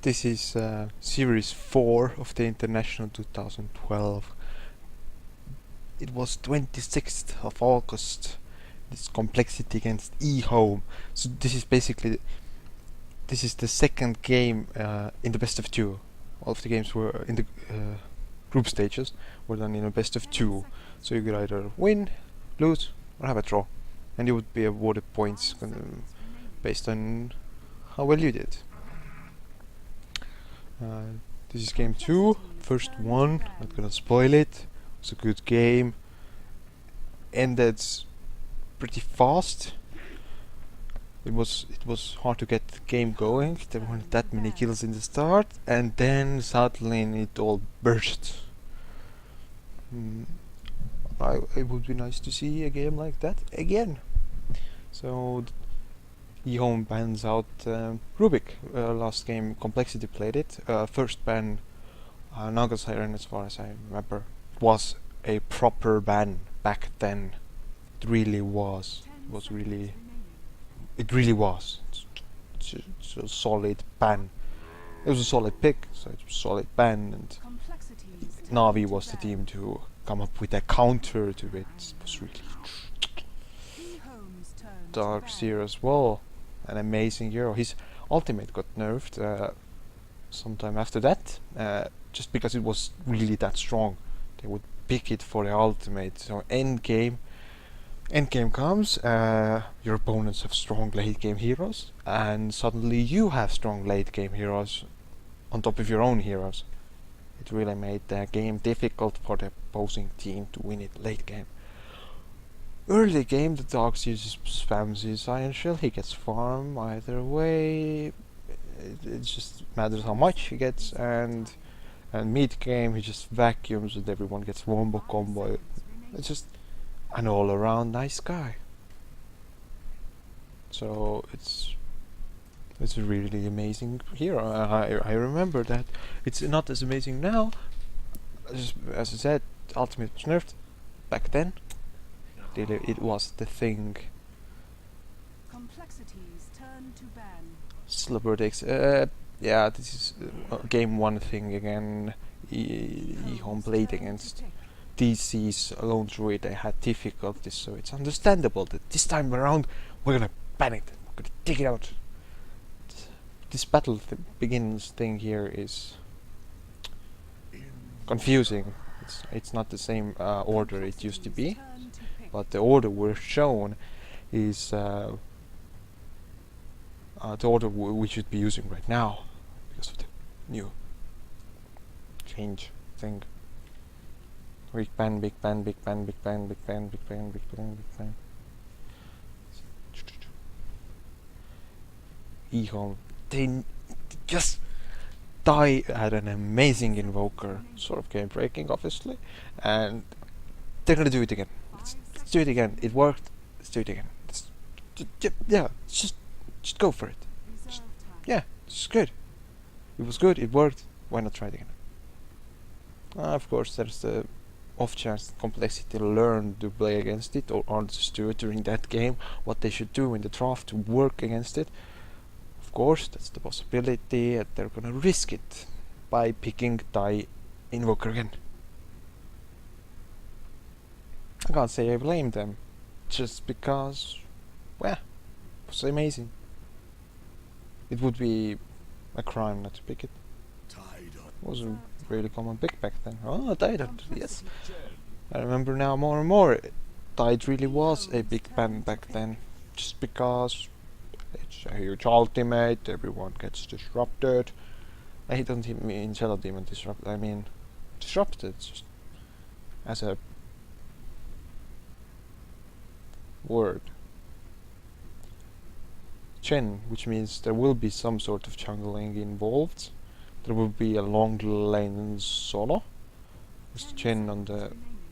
This is Series 4 of the International 2012. It was 26th of August. This complexity against EHOME. So this is basically the second game in the best of two. All of the games were in the group stages were done in a best of two. So you could either win, lose, or have a draw, and you would be awarded points based on how well you did. This is game 2, first one, not gonna spoil it. It's a good game. Ended pretty fast. It was hard to get the game going. There weren't that many kills in the start, and then suddenly it all burst. It would be nice to see a game like that again. So EHOME bans out Rubik. Last game Complexity played it. First ban Naga Siren, as far as I remember, was a proper ban back then. It really was. It really was. It's a solid ban. It was a solid pick, so it was a solid ban, and Navi was the team to come up with a counter to it. It was really Dark Seer as well. An amazing hero. His ultimate got nerfed sometime after that, just because it was really that strong. They would pick it for the ultimate. So end game comes, your opponents have strong late game heroes, and suddenly you have strong late game heroes on top of your own heroes. It really made the game difficult for the opposing team to win it late game. Early game, the Dark uses spams his Iron Shell. He gets farm either way. It just matters how much he gets, and mid game he just vacuums and everyone gets wombo combo. It's just an all around nice guy. So it's a really amazing hero. I remember that. It's not as amazing now. As I said, ultimate was nerfed back then. It was the thing. Complexities turn to ban. Slubberdex. Yeah, this is game 1 thing again. EHOME played against DC's Lone Druid. They had difficulties, so it's understandable that this time around we're gonna panic. We're gonna dig it out. This battle begins thing here is confusing. It's not the same order it used to be, but the order we're shown is the order we should be using right now because of the new change thing. Big ban, big ban, big ban, big ban, big ban, big ban, big ban, big ban. EHOME. They just Die had an amazing invoker, sort of game breaking obviously, and they're gonna do it again. Let's do it again. It worked. Let's do it again. Just go for it. It's good. It was good. It worked. Why not try it again? Of course, there's the off chance that Complexity learn to play against it or understood during that game what they should do in the draft to work against it. Of course, that's the possibility that they're gonna risk it by picking Die Invoker again. I can't say I blame them, just because, well, it was amazing. It would be a crime not to pick it. It was a really common pick back then. Oh, Tide, yes. I remember now more and more. Tide really was a big ban back then, just because it's a huge ultimate, everyone gets disrupted. I don't mean Shadow Demon disrupted, I mean disrupted, just as a word. Chen, which means there will be some sort of jungling involved. There will be a long lane solo. Because Chen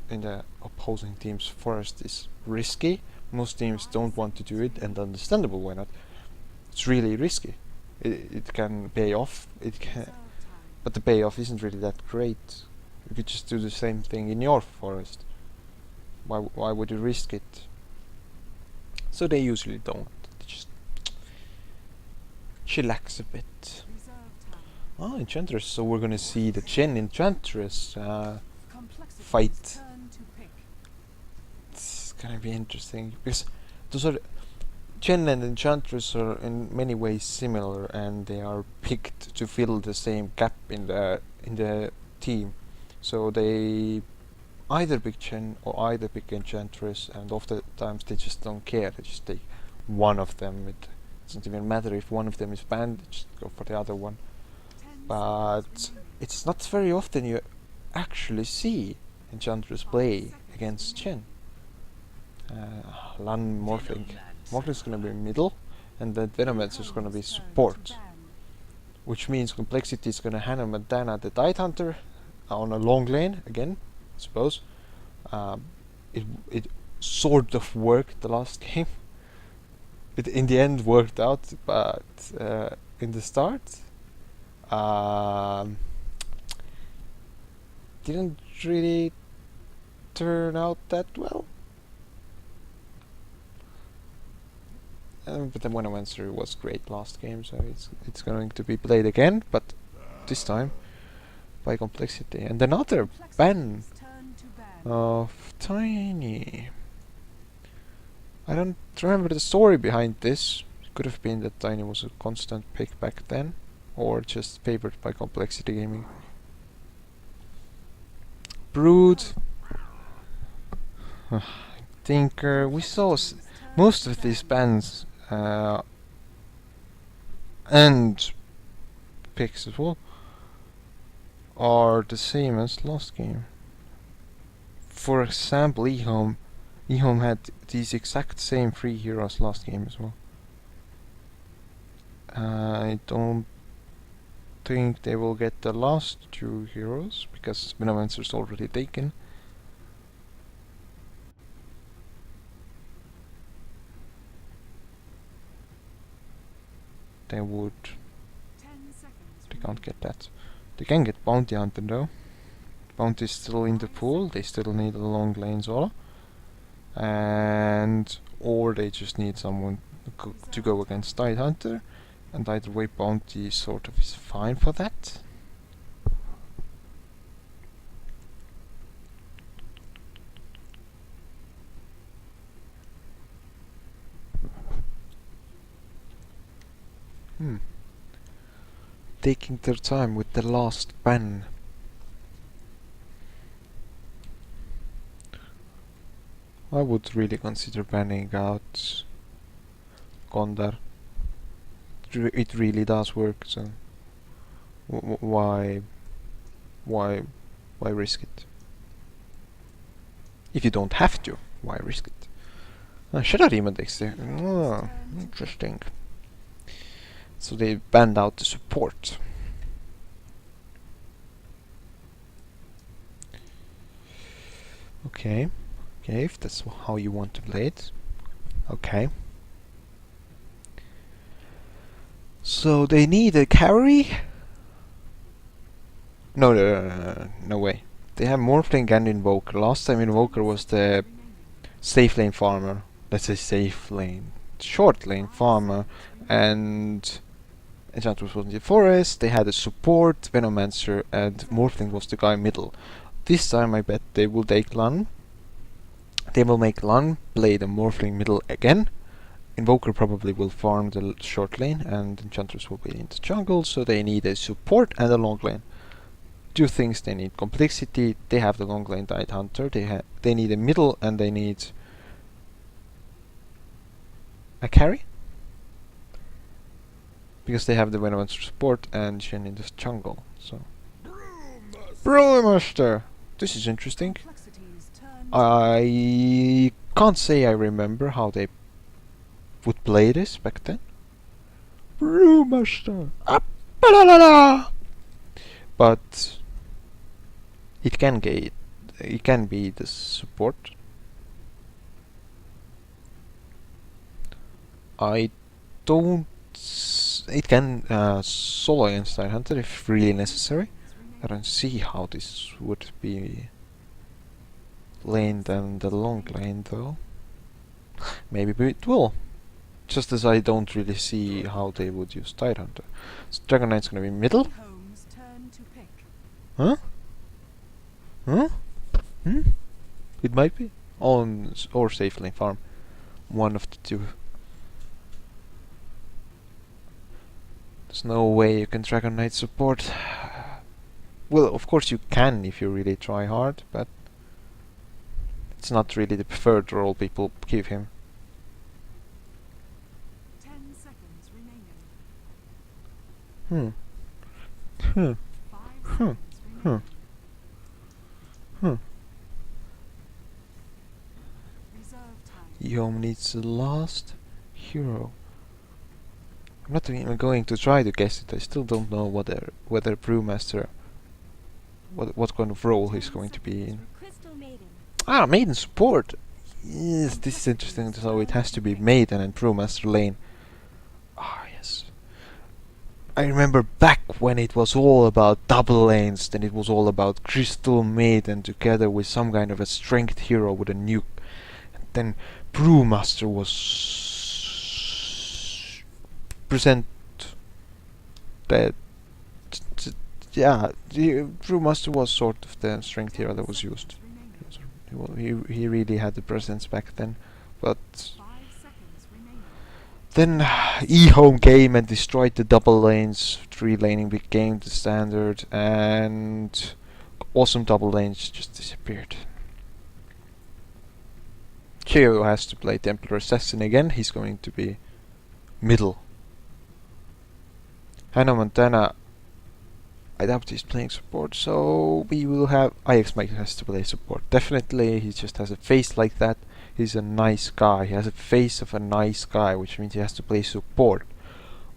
in the opposing team's forest is risky. Most teams don't want to do it, and understandable why not. It's really risky. It can pay off, but the payoff isn't really that great. You could just do the same thing in your forest. Why would you risk it? So they usually don't. They just chillax a bit. Oh, Enchantress. So we're gonna see the Chen Enchantress fight. Turn to pick. It's gonna be interesting because those are Chen and Enchantress are in many ways similar, and they are picked to fill the same gap in the team. So they either pick Chen or either pick Enchantress, and oftentimes they just don't care. They just take one of them. It doesn't even matter if one of them is banned. They just go for the other one. 10 But seconds remaining. it's not very often you actually see Enchantress play against Chen. Lan Morphling. Morphling's gonna be middle, and then Venomancer's gonna be Turn to support, ban. which means Complexity is gonna hand him a Dana the Tidehunter on a long lane again, I suppose. It sort of worked the last game. It in the end worked out, but in the start, didn't really turn out that well. But the Venomancer was great last game, so it's going to be played again, but this time by Complexity. And another ban Complexities turn to ban. of Tiny. I don't remember the story behind this. It could have been that Tiny was a constant pick back then, or just favored by Complexity Gaming. Brood. Tinker. We saw most of these bans and picks as well are the same as last game. For example, EHOME had these exact same 3 heroes last game as well. I don't think they will get the last 2 heroes because Venomancer's already taken. They would. 10 seconds. They can't get that. They can get Bounty Hunter though. Bounty is still in the pool. They still need a long lane solo. And or they just need someone to go against Tidehunter, and either way Bounty sort of is fine for that. Taking their time with the last ban. I would really consider banning out Gondar. It really does work, so why risk it? If you don't have to, why risk it? Shadow Demon takes there. Oh, interesting. So they banned out the support. Okay, if that's how you want to play it. Okay. So they need a carry? No way. They have Morphling and Invoker. Last time Invoker was the safe lane farmer. Let's say safe lane. Short lane farmer. And Enchantress was in the forest. They had a support, Venomancer, and Morphling was the guy middle. This time I bet they will take Lan. They will make Lan play the Morphling middle again. Invoker probably will farm the short lane, and Enchantress will be in the jungle, so they need a support and a long lane. 2 things they need: Complexity, they have the long lane Tidehunter, they need a middle, and they need a carry, because they have the Venomancer support and Shen in the jungle. So Brewmaster! This is interesting. Complexities turn to I can't say I remember how they would play this back then. Brewmaster! But it can be the support. I don't. It can solo against Tidehunter if really necessary. I don't see how this would be laned and the long lane though. Maybe it will. Just as I don't really see how they would use Tidehunter. So Dragon Knight's gonna be middle. EHOME Huh? Huh? Hmm? It might be. On or safe lane farm. One of the two. There's no way you can Dragon Knight support. Well, of course you can if you really try hard, but it's not really the preferred role people give him. 10 seconds remaining. Hmm. Hmm. 5 Hmm. seconds Hmm. remaining. Hmm. Reserve time. EHOME needs the last hero. I'm not even going to try to guess it. I still don't know whether Brewmaster, what kind of role he's going to be in. Ah, Maiden support. Yes, this is interesting. So it has to be Maiden and Brewmaster lane. Ah, yes. I remember back when it was all about double lanes, then it was all about Crystal Maiden together with some kind of a strength hero with a nuke. And then Brewmaster was present that yeah, the Brewmaster was sort of the strength hero that was used. He really had the presence back then, but 5 seconds remaining. then EHOME came and destroyed the double lanes. 3 laning became the standard, and awesome double lanes just disappeared. Chio has to play Templar Assassin again. He's going to be middle. Hannah Montana, I doubt he's playing support, so we will have IX has to play support. Definitely, he just has a face like that. He's a nice guy. He has a face of a nice guy, which means he has to play support,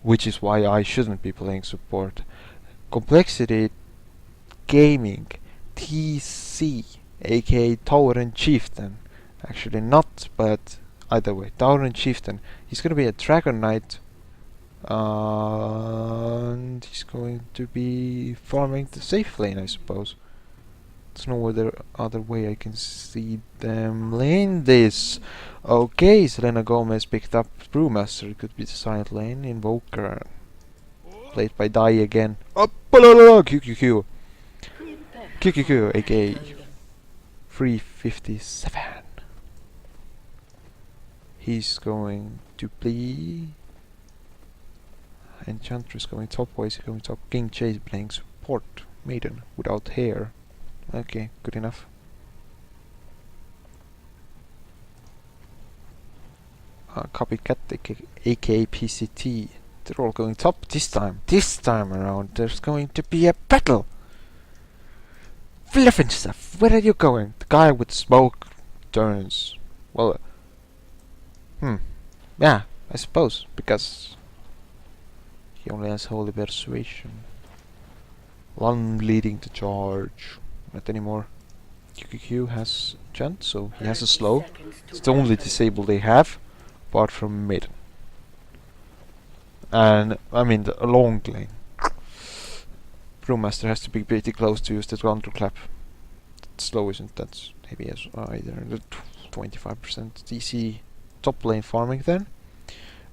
which is why I shouldn't be playing support. Complexity Gaming, TC, aka Tower and Chieftain. Actually not, but either way, Tower and Chieftain. He's gonna be a Dragon Knight. And he's going to be farming the safe lane, I suppose. There's no other way I can see them lane this. Okay, Selena Gomez picked up Brewmaster. It could be the side lane. Invoker, played by Dai again. Up, QQQ. QQQ, aka 357. He's going to play Enchantress going top. Why is he going top? King Chase playing support. Maiden without hair. Okay, good enough. Copycat aka PCT. They're all going top this time. This time around there's going to be a battle. Fluffin stuff. Where are you going? The guy with smoke turns. Well, yeah, I suppose, because he only has Holy Persuasion. Lun leading the charge. Not anymore. QQQ has Chant, so he has a slow. It's the only disable they have, apart from Maiden. And, I mean, the long lane. Brewmaster has to be pretty close to use the counterclap. Slow isn't that heavy as either. The 25% DC top lane farming then.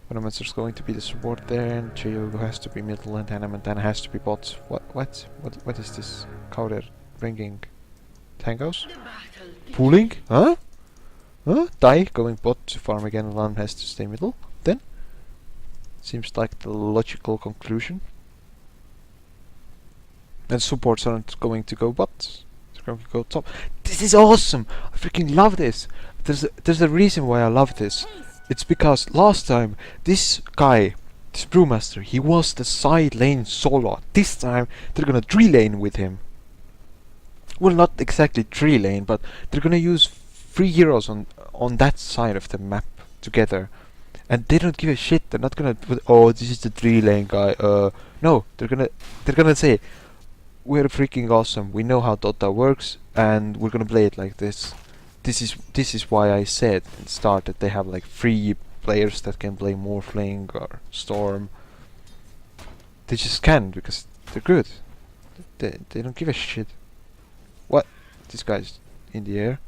Venomancer's going to be the support there, and Chiogo has to be middle, and Hannah Montana has to be bot. What is this? Counter bringing tangos? Pooling? Huh? Huh? Dai going bot to farm again, Lan has to stay middle. Then? Seems like the logical conclusion. And supports aren't going to go bot. They're going to go top. This is awesome! I freaking love this! There's a reason why I love this. It's because last time, this guy, this Brewmaster, he was the side lane solo. This time, they're gonna 3-lane with him. Well, not exactly 3-lane, but they're gonna use 3 heroes on that side of the map together. And they don't give a shit. They're not gonna put, oh, this is the 3-lane guy. No, they're gonna say, we're freaking awesome. We know how Dota works, and we're gonna play it like this. This is why I said at the start that they have like 3 players that can play Morphling or Storm. They just can because they're good. They don't give a shit. What? This guy's in the air.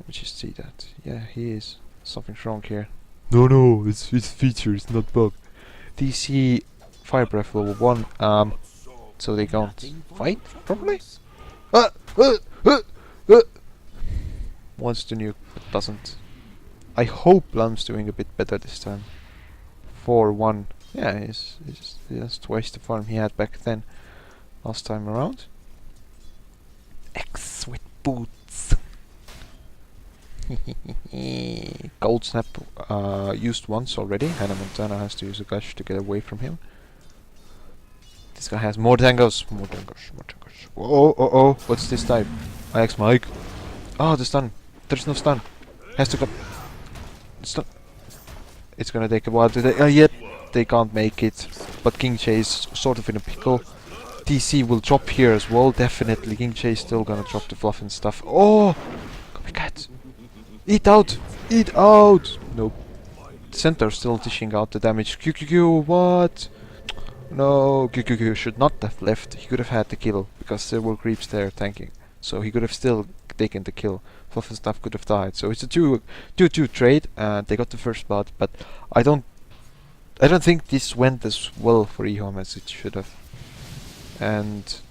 Let me just see that. Yeah, he is. Something's wrong here. No, it's feature, it's not bug. DC Fire Breath level 1. so they can't Nothing for fight your properly. troubles. Ah, ah, ah, ah. Wants to nuke, but doesn't. I hope Lum's doing a bit better this time. 4-1. Yeah, he has twice the farm he had back then, last time around. X with boots. Gold Snap used once already. Hannah Montana has to use a gush to get away from him. This guy has more tangos. More tangos. More tangos. Oh, oh, oh. What's this type? IX Mike. Oh, the stun. There's no stun. Has to go. Stun. It's gonna take a while to... yep. They can't make it. But King Chase sort of in a pickle. TC will drop here as well. Definitely. King Chase still gonna drop the fluff and stuff. Oh! Come on, cat. Eat out! Eat out! Nope. Centaur still dishing out the damage. QQQ, what? No, QQQ should not have left. He could have had the kill, because there were creeps there tanking. So he could have still taken the kill. Fluff and stuff could have died. So it's a 2-2 trade, and they got the first blood, but I don't think this went as well for EHOME as it should have. And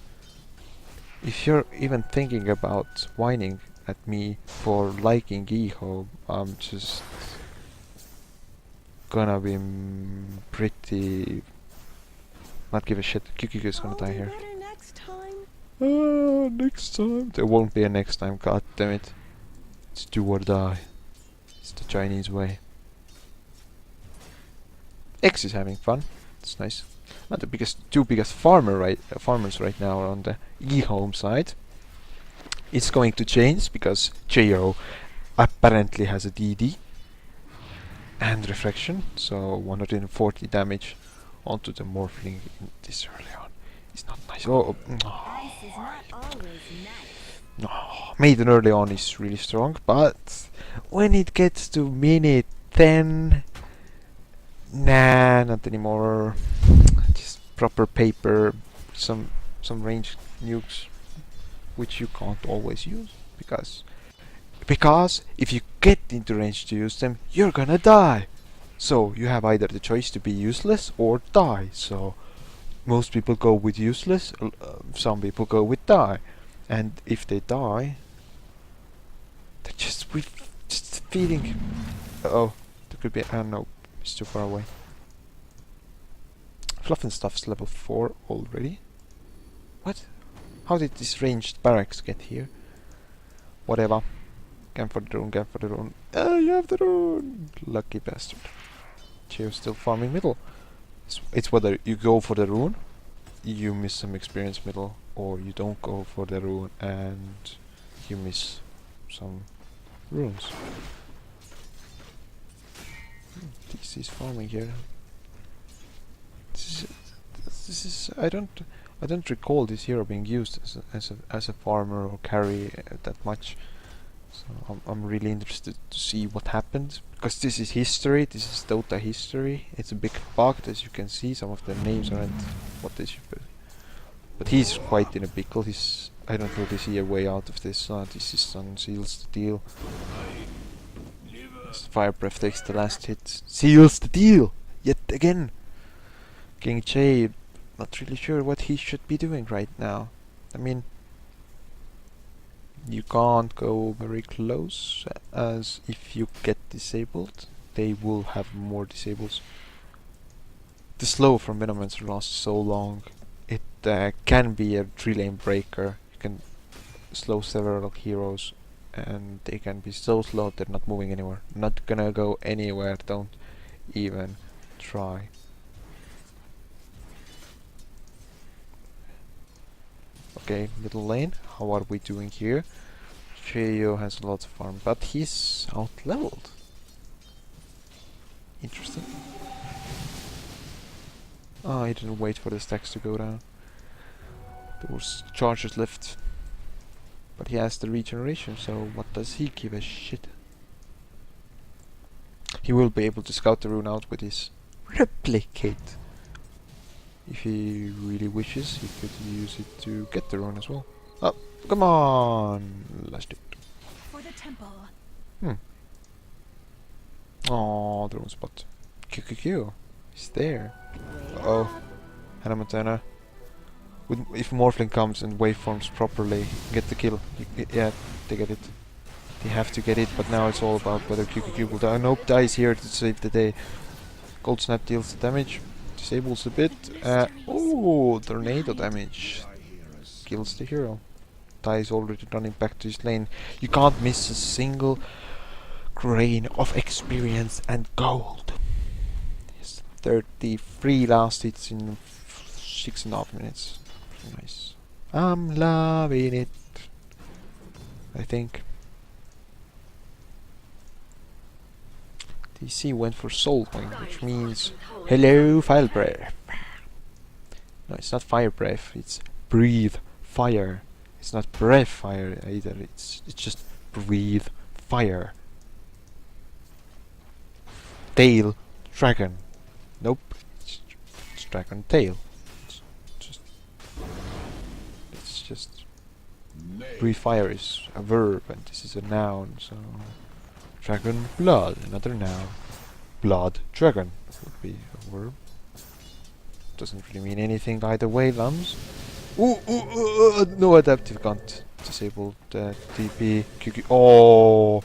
if you're even thinking about whining at me for liking EHOME, I'm just gonna be pretty... not give a shit. QQQ is gonna die here. Next time. Next time. There won't be a next time, god damn it. It's do or die. It's the Chinese way. X is having fun. It's nice. Not the two biggest farmers right now are on the EHOME side. It's going to change because JO apparently has a DD and refraction, so 140 damage onto the Morphling this early on. It's not nice. Oh, Ice is not always nice. no. Maiden early on is really strong, but when it gets to minute 10, nah, not anymore. Just proper paper, some ranged nukes, which you can't always use because if you get into range to use them, you're gonna die. So you have either the choice to be useless or die. So most people go with useless, some people go with die. And if they die, they're just feeding. Uh-oh, there could be... no, it's too far away. Fluff and Stuff's level 4 already. What? How did this ranged barracks get here? Whatever. Game for the rune, game for the rune. You have the rune! Lucky bastard. Cheo's still farming middle. It's whether you go for the rune, you miss some experience middle, or you don't go for the rune and you miss some runes. This is farming here. This is I don't recall this hero being used as a farmer or carry that much. So I'm really interested to see what happened, because this is history, this is Dota history. It's a big bug, as you can see. Some of the names aren't what they should be. But he's quite in a pickle. I don't really see a way out of this. This is Sun seals the deal. Fire Breath takes the last hit. Seals the deal! Yet again! King Che, not really sure what he should be doing right now. I mean, you can't go very close, as if you get disabled, they will have more disables. The slow from Venomance lasts so long. It can be a 3-lane breaker. You can slow several heroes and they can be so slow they're not moving anywhere. Not gonna go anywhere, don't even try. Okay, middle lane, how are we doing here? Cheo has a lot of farm, but he's out-leveled. Interesting. Oh, he didn't wait for the stacks to go down. There was charges left. But he has the regeneration, so what does he give a shit? He will be able to scout the rune out with his replicate. If he really wishes, he could use it to get the rune as well. Oh, come on! Last hit. For the temple. Oh, the rune spot. QQQ. He's there. Uh oh. Hannah Montana. If Morphling comes and waveforms properly, get the kill. Yeah, they get it. They have to get it, but now it's all about whether QQQ will die. Nope, dies here to save the day. Gold Snap deals the damage, disables a bit. Oh, tornado damage. Kills the hero. Dies already running back to his lane. You can't miss a single grain of experience and gold. Yes, 33 last hits in 6.5 minutes. Nice. I'm loving it. I think. DC went for Soul Wing, which means hello Fire Breath. No, it's not Fire Breath, it's Breathe Fire. It's not Breath Fire either, it's just Breathe Fire. Tail Dragon. Nope, it's Dragon Tail. It's just Breathe Fire is a verb and this is a noun, so Dragon Blood, another noun. Blood Dragon would be a verb. Doesn't really mean anything either way, lambs. No adaptive can't disable the TP. QQ. Oh,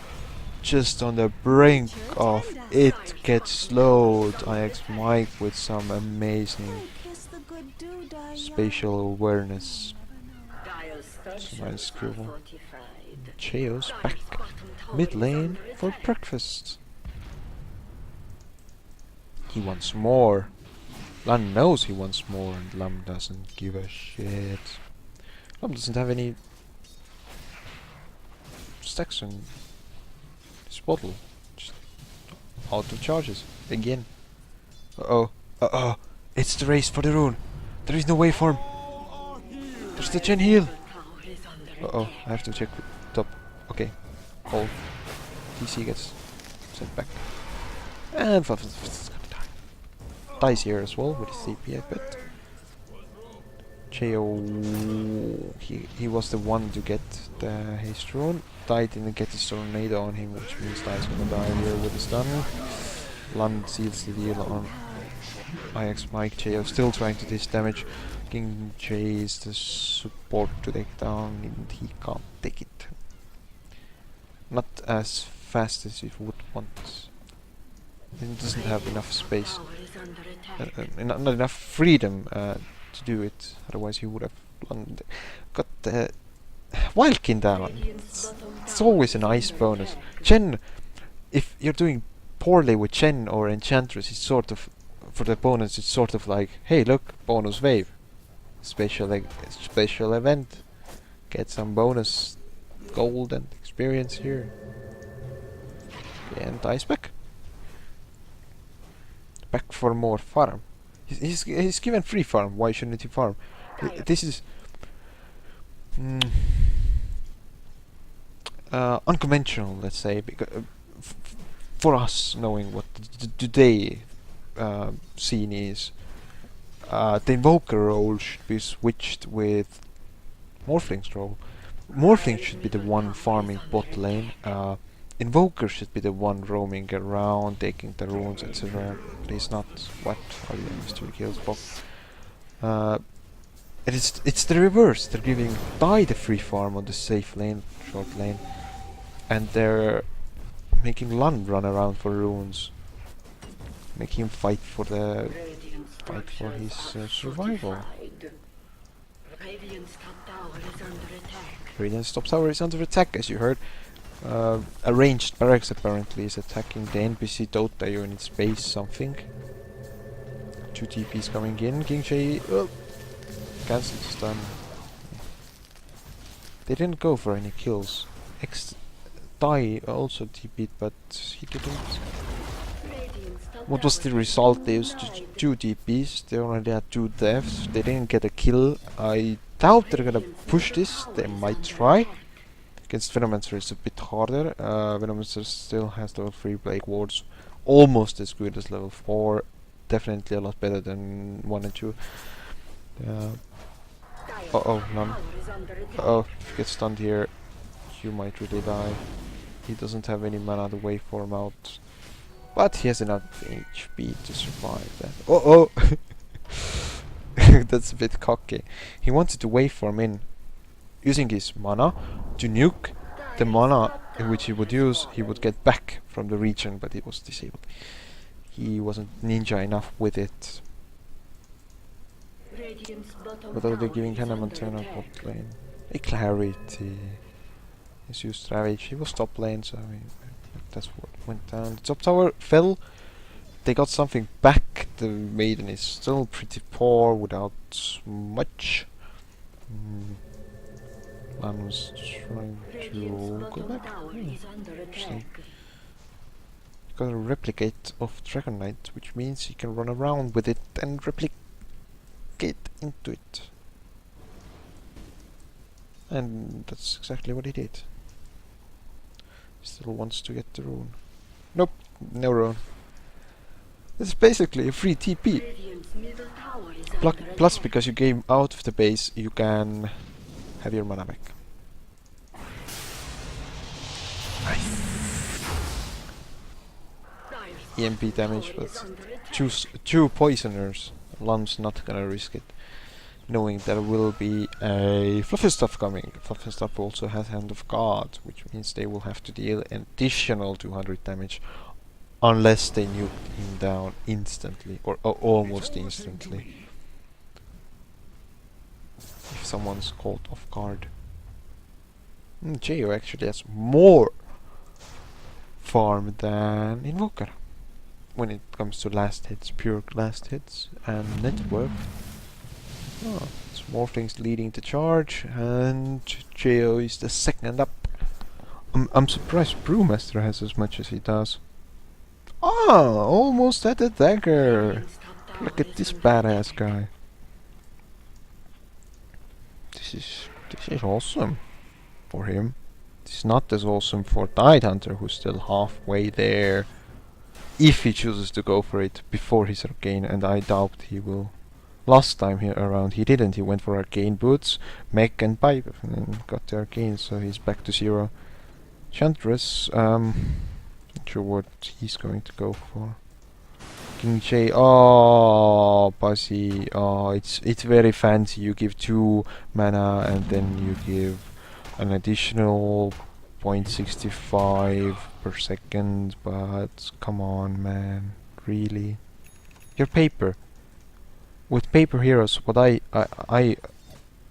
just on the brink of it gets slowed. IX Mike with some amazing spatial awareness. It's a nice skill. Chaos back mid lane for breakfast. He wants more. Lam knows he wants more and Lam doesn't give a shit. Lam doesn't have any stacks in his bottle. Just out of charges. Again. Uh-oh. Uh-oh. It's the race for the rune. There is no waveform. There's the gen heal. Uh-oh. I have to check top. Okay. Hold. DC gets sent back. And Fluffy's gonna die. Dies here as well with his CP, I bet. Cheo, he was the one to get the haste rune. Died didn't get his tornado on him, which means Die's gonna die here with his stun. Lund seals the deal on IX Mike. Cheo still trying to dish damage. King Chase the support to take down and he can't take it. Not as fast as he would want. He doesn't have enough space, not enough freedom to do it. Otherwise, he would have got the Wildkin down. It's always a nice bonus. Chen, if you're doing poorly with Chen or Enchantress, it's sort of for the opponents. It's sort of like, hey, look, bonus wave, special event, get some bonus gold and experience here. And Dice back. Back for more farm. He's given free farm. Why shouldn't he farm? This is unconventional, let's say, because for us knowing what today scene is, the Invoker role should be switched with Morphling's role. Morphling should be the one farming bot lane. Invoker should be the one roaming around, taking the runes, etc. But he's not. What? Oh yeah, Mr. Kills bot. It's the reverse. They're giving Die the free farm on the safe lane, short lane, and they're making Lund run around for runes, making him fight for his survival. Radiant's top tower is under attack, as you heard. A ranged barracks apparently is attacking the NPC Dota unit space something. 2 TPs coming in. King Shay cancelled stun. They didn't go for any kills. Die also TP'd, but he didn't. What was the result? They used 2 TPs, they already had 2 deaths, they didn't get a kill. I doubt they're gonna push this, they might try. Against Venomancer it's a bit harder. Venomancer still has level 3 Plague Wards, almost as good as level 4, definitely a lot better than 1 and 2. Uh-oh, none. Uh-oh, if you get stunned here, you might really die. He doesn't have any mana to waveform out. But he has enough HP to survive that. Uh-oh! That's a bit cocky. He wanted to waveform in, using his mana to nuke the mana in which he would use, he would get back from the region, but it was disabled. He wasn't ninja enough with it. What are they giving Hannah Montana bot lane? A clarity. He's used Ravage. He was top lane, so that's what went down. The top tower fell. They got something back. The maiden is still pretty poor without much. Lan was trying to go back. Interesting. Got a replicate of Dragon Knight, which means he can run around with it and replicate into it. And that's exactly what he did. Still wants to get the rune. Nope, no rune. This is basically a free TP. Plus, because you came out of the base, you can have your mana back. Nice. EMP damage, but choose two poisoners. Lan's not gonna risk it, knowing there will be a Fluffy Stuff coming. Fluffy Stuff also has Hand of God, which means they will have to deal an additional 200 damage unless they nuke him down instantly, or almost instantly. If someone's caught off guard. Jo actually has more farm than Invoker when it comes to last hits, pure last hits, and net worth. Oh, it's more things leading to charge, and Jo is the second up. I'm surprised Brewmaster has as much as he does. Ah, almost at the dagger. Look at this badass guy. This is awesome for him. It's not as awesome for Tidehunter, who's still halfway there. If he chooses to go for it before his arcane, and I doubt he will. Last time here around he didn't. He went for arcane boots, mech and pipe, and then got the arcane, so he's back to 0. Chantress, not sure what he's going to go for. King J, oh, Buzzy, oh, it's very fancy. You give 2 mana and then you give an additional 0.65 per second, but come on, man, really? Your paper. With paper heroes, what I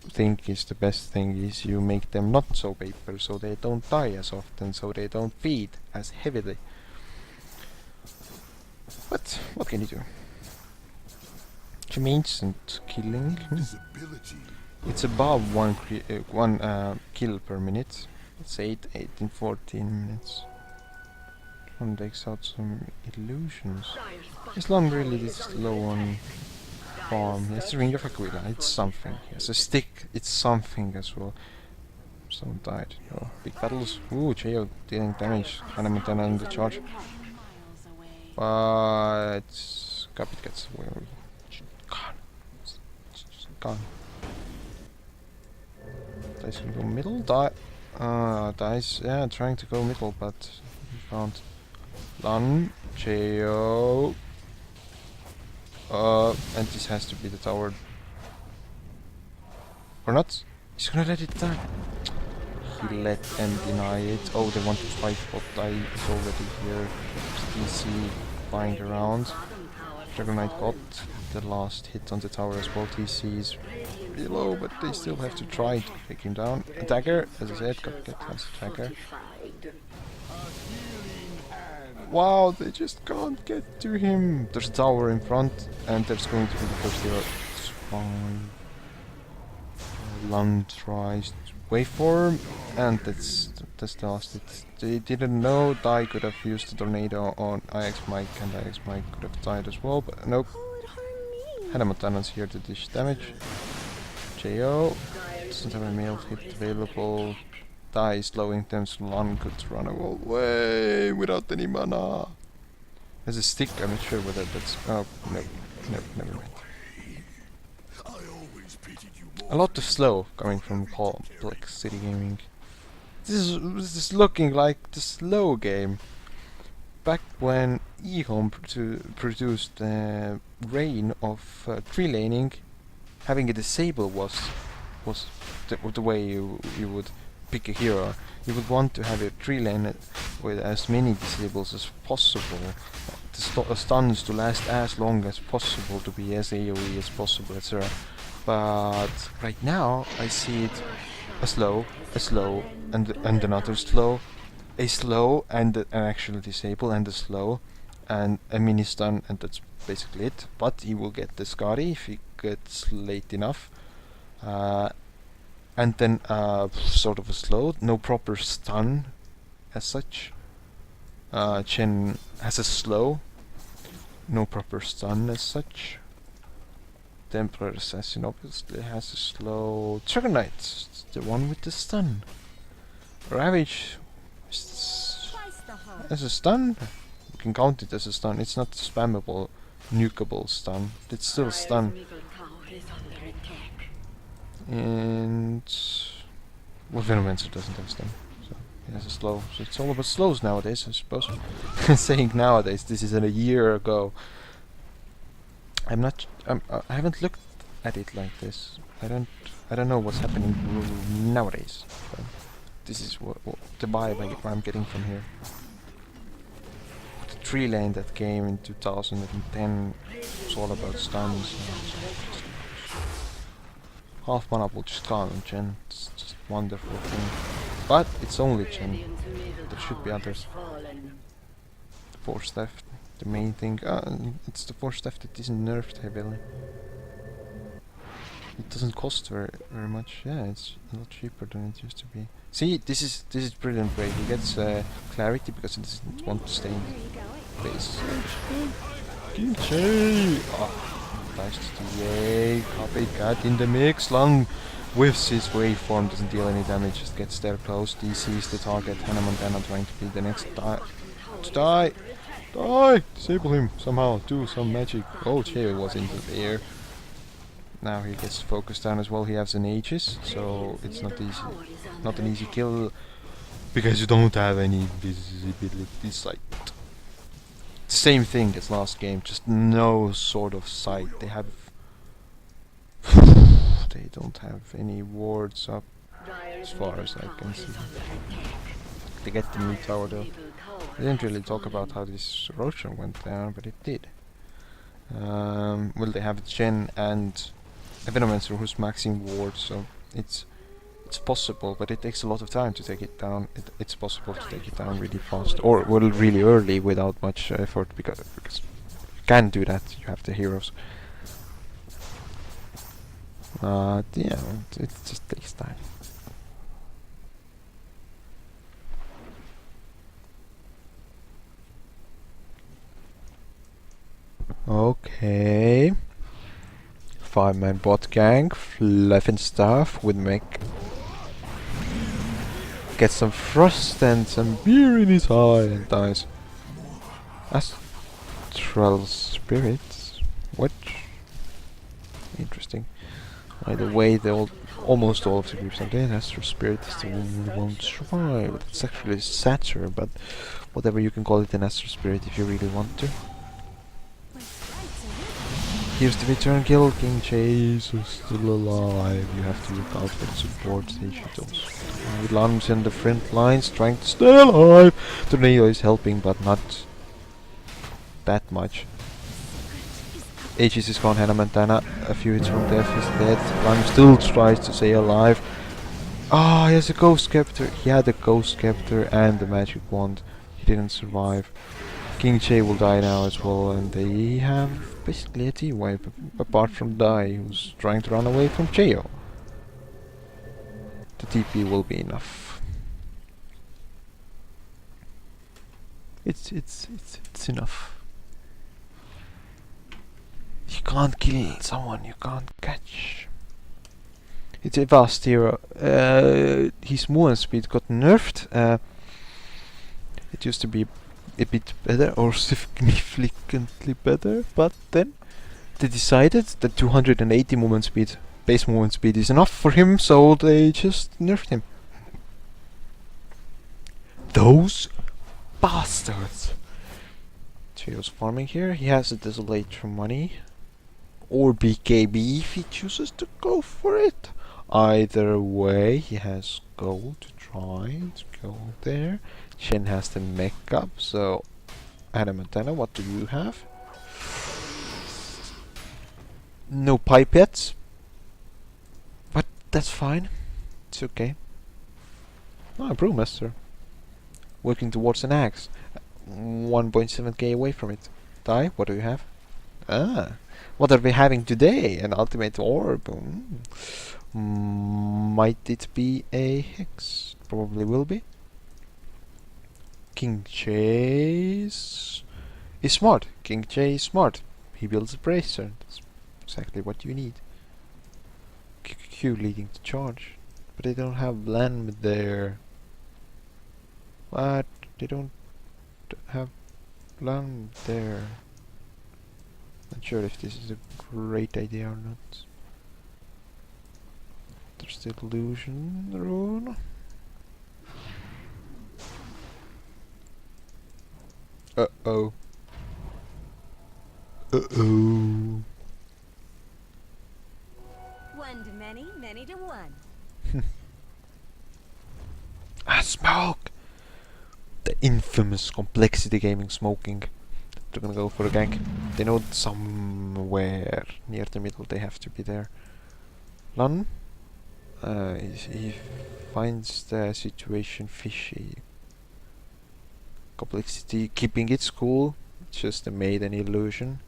think is the best thing is you make them not so paper, so they don't die as often, so they don't feed as heavily. But what can you do? Instant killing. It's above one kill per minute. It's 8 in 14 minutes. One takes out some illusions. Islam really is low on farm. He has the Ring of Aquila, it's something. He has a stick, it's something as well. Someone died. Oh, big battles. Ooh, Jo dealing damage. Hannah Montana in the charge. But Capit gets away. Gone. Just gone. Dice can go middle. Dice, yeah, trying to go middle, but he found Lan, Jo. And this has to be the tower. Or not? He's gonna let it die. He let and deny it. Oh, they want to fight, but I is already here. DC flying around. Dragon Knight got the last hit on the tower as well. TC is pretty low, but they still have to try to take him down. A dagger, as I said, got get past the dagger. Wow, they just can't get to him. There's a tower in front, and there's going to be the first hero. It's fine. Lan tries to waveform, and that's the last hit. They didn't know Dai could have used the tornado on IX Mike, and IX Mike could have died as well, but nope. Hannah Montana's here to dish damage. Jo doesn't have a male hit available. Dai is slowing them, so Lan could run away without any mana. There's a stick, I'm not sure whether that's... oh, no, never mind. A lot of slow coming from Complex City Gaming. This is looking like the slow game. Back when EHOME produced the reign of 3 laning, having a disable was the way you would pick a hero. You would want to have a tree lane with as many disables as possible, stuns to last as long as possible, to be as AoE as possible, etc. But right now I see it a slow, and another slow, a slow and an actual disable, and a slow, and a mini stun, and that's basically it. But he will get the Scotty if he gets late enough. And then sort of a slow, no proper stun as such. Chen has a slow, no proper stun as such. The Emperor Assassin obviously has a slow. Dragon Knight, the one with the stun. Ravage Twice the harm. as a stun. You can count it as a stun. It's not spammable, nukeable stun. It's still a stun. And well, Venomancer doesn't have stun, so he has a slow. So it's all about slows nowadays, I suppose. Saying nowadays, this is a year ago. I haven't looked at it like this. I don't know what's happening nowadays. But this is what the vibe I'm getting from here. The tree lane that came in 2010 was all about stuns. Half mana will just gone on Chen. It's just a wonderful thing. But it's only Chen. There should be others. Force theft, the main thing. It's the force theft that isn't nerfed heavily. It doesn't cost very much. Yeah, it's a lot cheaper than it used to be. See, this is brilliant way. He gets clarity because he doesn't want to stay in base. Kimchi! Nice to yay, copycat in the mix. Lung whiffs his waveform, doesn't deal any damage, just gets there close. DCs the target. Hannah Montana trying to be the next to die. Die! Disable him somehow. Do some magic. Oh, Che was into the air. Now he gets focused down as well. He has an Aegis, so it's not easy. Not an easy kill because you don't have any visibility sight. Same thing as last game, just no sort of sight. They have they don't have any wards up as far as I can see. They get the new tower though. They didn't really talk about how this Roshan went down, but it did. Well, they have Chen and a Venomancer who's maxing wards, so it's possible, but it takes a lot of time to take it down. It's possible to take it down really fast, or well, really early without much effort, because you can do that. You have the heroes. Yeah, it just takes time. Okay. 5-man bot gang, Fluffenstaff with mech. Gets some frost and some beer in his eye and dies. Astral spirits? What? Interesting. By the way, almost all of the groups are dead. Astral spirit is the one who won't survive. It's actually Satyr, but whatever, you can call it an astral spirit if you really want to. Here's the return kill. King Chase is still alive. You have to look out for the support digitals. Lan's in the front lines trying to stay alive. Tornado is helping, but not that much. Aegis is gone. Hannah Montana, a few hits from death, is dead. Lang still tries to stay alive. Ah, he has a Ghost Scepter. He had a Ghost Scepter and the magic wand. He didn't survive. King Che will die now as well, and they have basically a T-wipe, apart from Dai, who's trying to run away from Cheo. The TP will be enough. It's enough. You can't kill someone you can't catch. It's a vast hero. His movement speed got nerfed. It used to be a bit better, or significantly better, but then they decided that 280 movement speed, base movement speed, is enough for him, so they just nerfed him. Those bastards! Trio's farming here. He has a Desolate money. or BKB if he chooses to go for it. Either way, he has gold to try to go there. Chen has the mech up, so Adam Montana, what do you have? No pipettes, but that's fine. It's okay. Oh, Brewmaster. Working towards an axe. 1.7k away from it. Die, what do you have? Ah, what are we having today? An ultimate orb. Might it be a hex? Probably will be. King Chase is smart. King Chase is smart. He builds a bracer. That's exactly what you need. QQ leading to charge. But they don't have land there. What? They don't have land there. Not sure if this is a great idea or not. There's the illusion rune. Uh-oh. Uh-oh. 1 to many, many to 1. Ah, smoke! The infamous complexity gaming smoking. They're gonna go for a gank. They know somewhere near the middle they have to be there. Lun? He finds the situation fishy. Complexity keeping its cool. It's just a maiden illusion.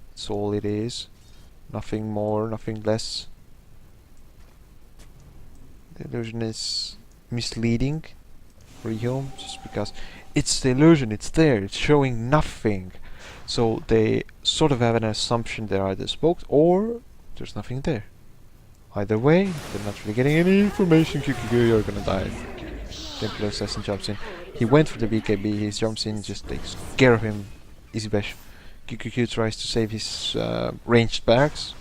That's all it is. Nothing more, nothing less. The illusion is misleading for EHOME just because it's the illusion, it's there, it's showing nothing. So they sort of have an assumption they're either smoked or there's nothing there. Either way, they're not really getting any information. QQQ, you're gonna die. Templar Assassin jumps in. He went for the BKB, he jumps in, just takes care of him. Easy bash. QQQ tries to save his ranged barracks.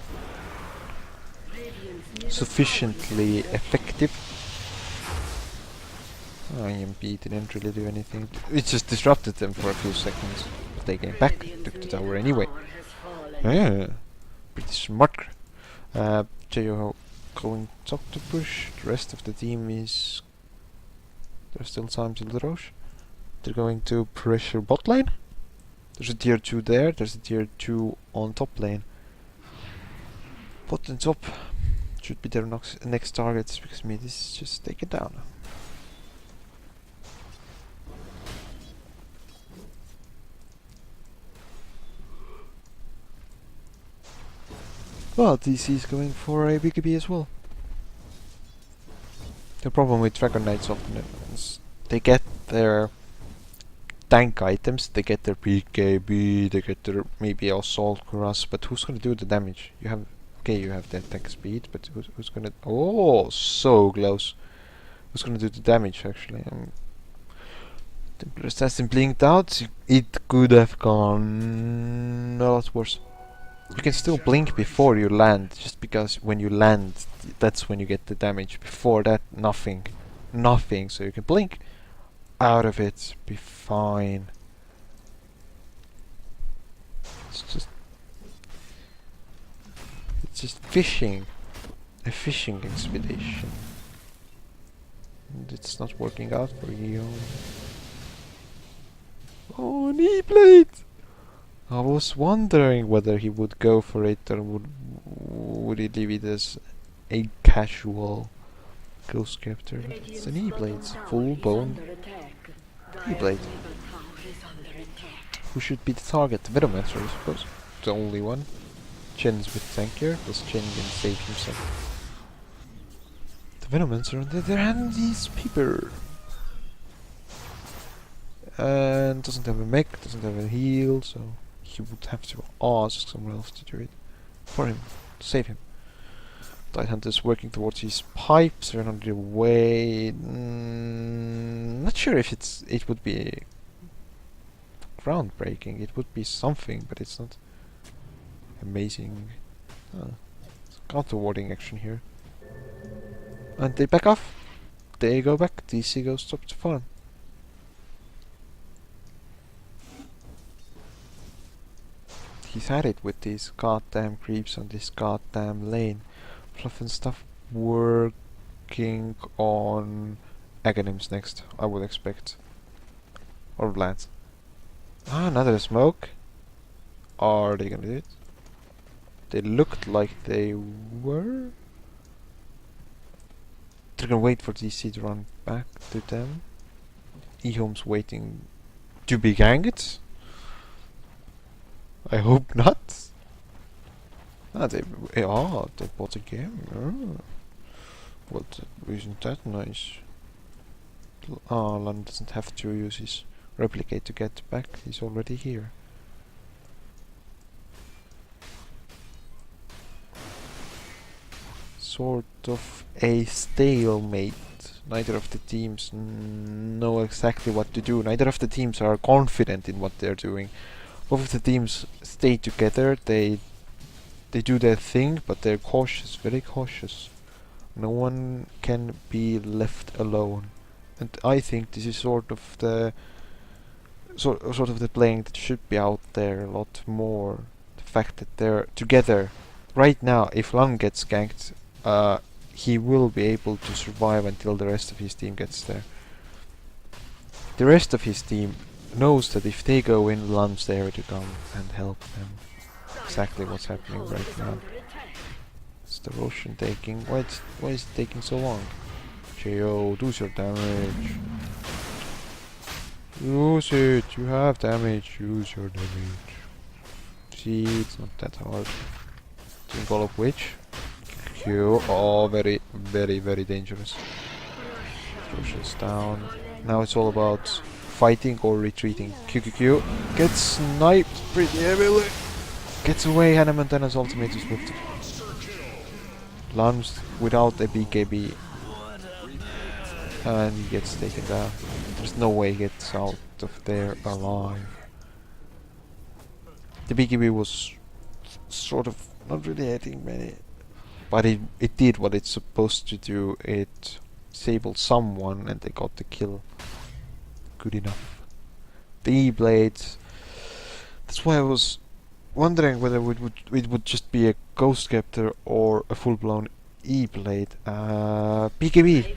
Sufficiently effective. EMP didn't really do anything. It just disrupted them for a few seconds. But they came back, took the tower anyway. Yeah, pretty smart. JO going top to push. The rest of the team is... There's still time till the Roche. They're going to pressure bot lane. There's a tier 2 there. There's a tier 2 on top lane. Bot and top should be their next targets because mid is just take it down. Well, DC is going for a BKB as well. The problem with Dragon Knights often is they get their tank items, they get their BKB, they get their maybe Assault Cuirass, but who's gonna do the damage? You have, okay, you have the attack speed, but who's gonna, oh, so close. Who's gonna do the damage actually? Templar Assassin blinked out, it could have gone a lot worse. You can still blink before you land, just because when you land, that's when you get the damage. Before that, nothing. Nothing, so you can blink out of it, be fine. It's just fishing. A fishing expedition. And it's not working out for you. Oh, knee blade! I was wondering whether he would go for it or would he leave it as a casual ghost captor. But it's an E-blade, full bone E-blade. Who should be the target? The Vedomancer, I suppose. The only one. Chen's with tankier, because Chen can save himself. The Vedomancer on the other hand is Peeper. And doesn't have a mech, doesn't have a heal, so he would have to ask someone else to do it for him, to save him. Tide Hunter's working towards his pipes, they're on the way. Not sure if it would be groundbreaking, it would be something, but it's not amazing. It's counter-warding action here. And they back off. They go back, DC goes top to farm. he's had it with these goddamn creeps on this goddamn lane. Fluff and stuff working on Aghanims next, I would expect. Or Vlad. Ah, another smoke. Are they gonna do it? They looked like they were. They're gonna wait for DC to run back to them. EHOME's waiting to be ganged. I hope not. Ah, they bought a game. Oh. Well, isn't that nice? Lan doesn't have to use his replicate to get back. He's already here. Sort of a stalemate. Neither of the teams know exactly what to do. Neither of the teams are confident in what they're doing. Both of the teams stay together. They do their thing, but they're cautious, very cautious. No one can be left alone. And I think this is sort of the playing that should be out there a lot more. The fact that they're together. Right now, if Lung gets ganked, he will be able to survive until the rest of his team gets there. The rest of his team knows that if they go in, Lun's there to come and help them. Exactly what's happening right now. It's the Roshan taking. Why is it taking so long? Jo, do your damage. Use it. You have damage. Use your damage. See, it's not that hard. Symbol of Witch. Q. Oh, very, very, very dangerous. Roshan's down. Now it's all about fighting or retreating. QQQ gets sniped pretty heavily. Gets away. Hannah Montana's ultimate is whipped. Lands without a BKB. And he gets taken down. There's no way he gets out of there alive. The BKB was sort of not really hitting many. But it did what it's supposed to do. It disabled someone and they got the kill. Good enough. The E-Blades. That's why I was wondering whether it would just be a Ghost Scepter or a full-blown E-Blade. BKB!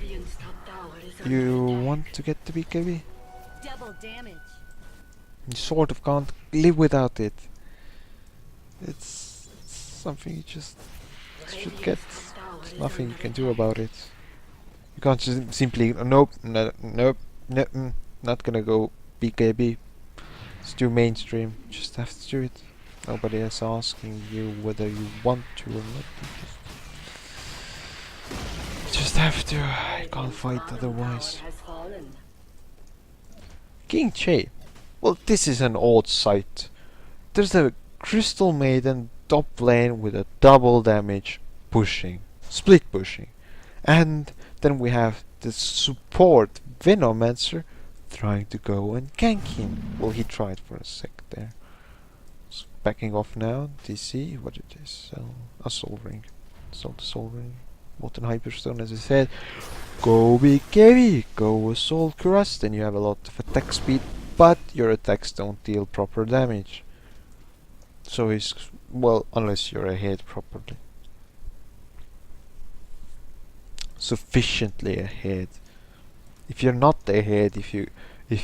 You want to get the BKB? Double damage. You sort of can't live without it. It's something you just should get. There's nothing you can do about it. You can't just simply nope, not gonna go BKB. It's too mainstream. You just have to do it. Nobody is asking you whether you want to or not. You just have to. I can't fight otherwise. King Che. Well, this is an odd sight. There's a Crystal Maiden top lane with a double damage pushing, split pushing, and then we have the support Venomancer trying to go and gank him. Well, he tried for a sec there. It's backing off now. DC, what it is? A Soul Ring. Soul Ring. What an Hyperstone, as I said. Go BKB, go Assault Cuirass, then you have a lot of attack speed, but your attacks don't deal proper damage. So he's, well, unless you're ahead properly. Sufficiently ahead. If you're not ahead, if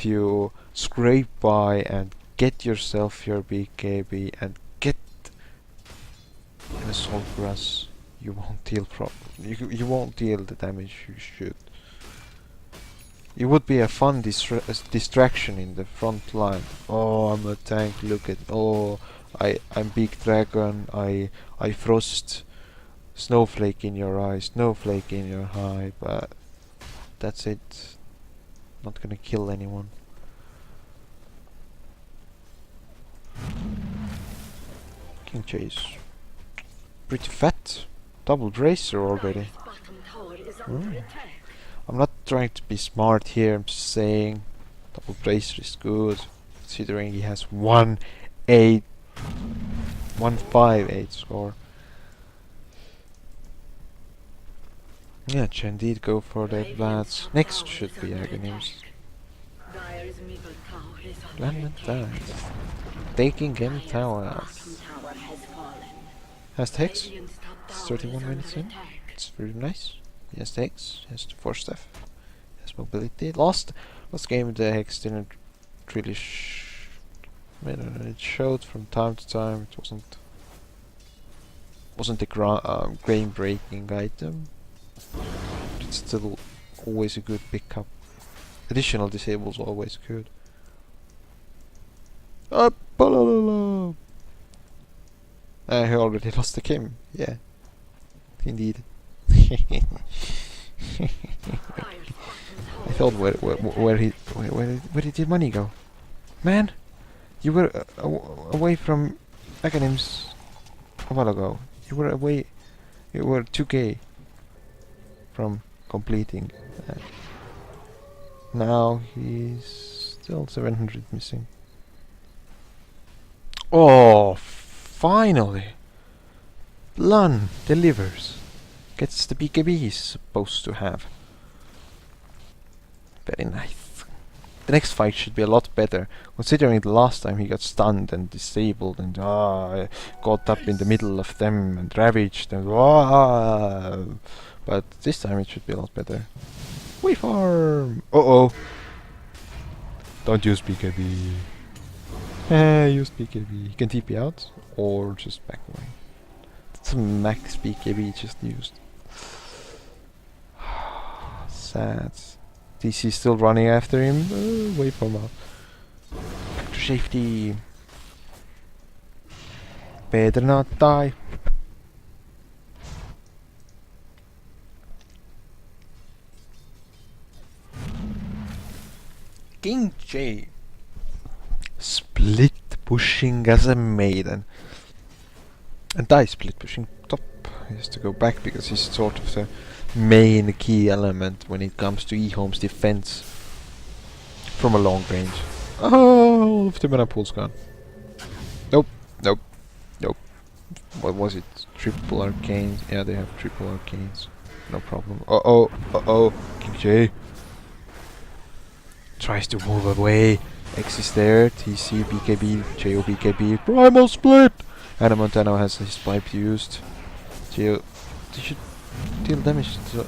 you scrape by and get yourself your BKB and get an Assault Cuirass, you won't deal you won't deal the damage you should. It would be a fun distraction in the front line. Oh, I'm a tank, look at, oh, I'm Big Dragon, I frost snowflake in your eye, snowflake in your eye, but that's it. Not gonna kill anyone. King Chase. Pretty fat. Double bracer already. I'm not trying to be smart here, I'm just saying double bracer is good, considering he has 158 score. Yeah, indeed go for the Vlads. Next should be Aghanims. Land dies. Taking him towers. Has the hex. It's 31 minutes in. It's very nice. He has the hex. He has the force staff. He has mobility. Last game the hex didn't really it showed from time to time. It wasn't a game-breaking item. It's still always a good pickup. Additional disables always good. Up, he already lost the game. Yeah, indeed. I thought where did the money go? Man, you were away from acronyms a while ago. You were away. You were 2k from completing. Now he's still 700 missing. Oh, finally! Lun delivers. Gets the BKB he's supposed to have. Very nice. The next fight should be a lot better, considering the last time he got stunned and disabled and got up in the middle of them and ravaged and but this time it should be a lot better. Waveform! Uh-oh! Don't use BKB. Use BKB. You can TP out or just back away. That's a max BKB just used. Sad. DC still running after him. Waveform out. Back to safety. Better not die. King J. Split pushing as a maiden. And die split pushing top. He has to go back because he's sort of the main key element when it comes to EHOME's defense from a long range. Oh, all of the mana pool's gone. Nope, nope, nope. What was it? Triple arcanes? Yeah, they have triple arcanes. No problem. Uh-oh. King J tries to move away. X is there. TC, BKB, JO, BKB. Primal split! Anna Montano has his pipe used. JO. They should deal damage to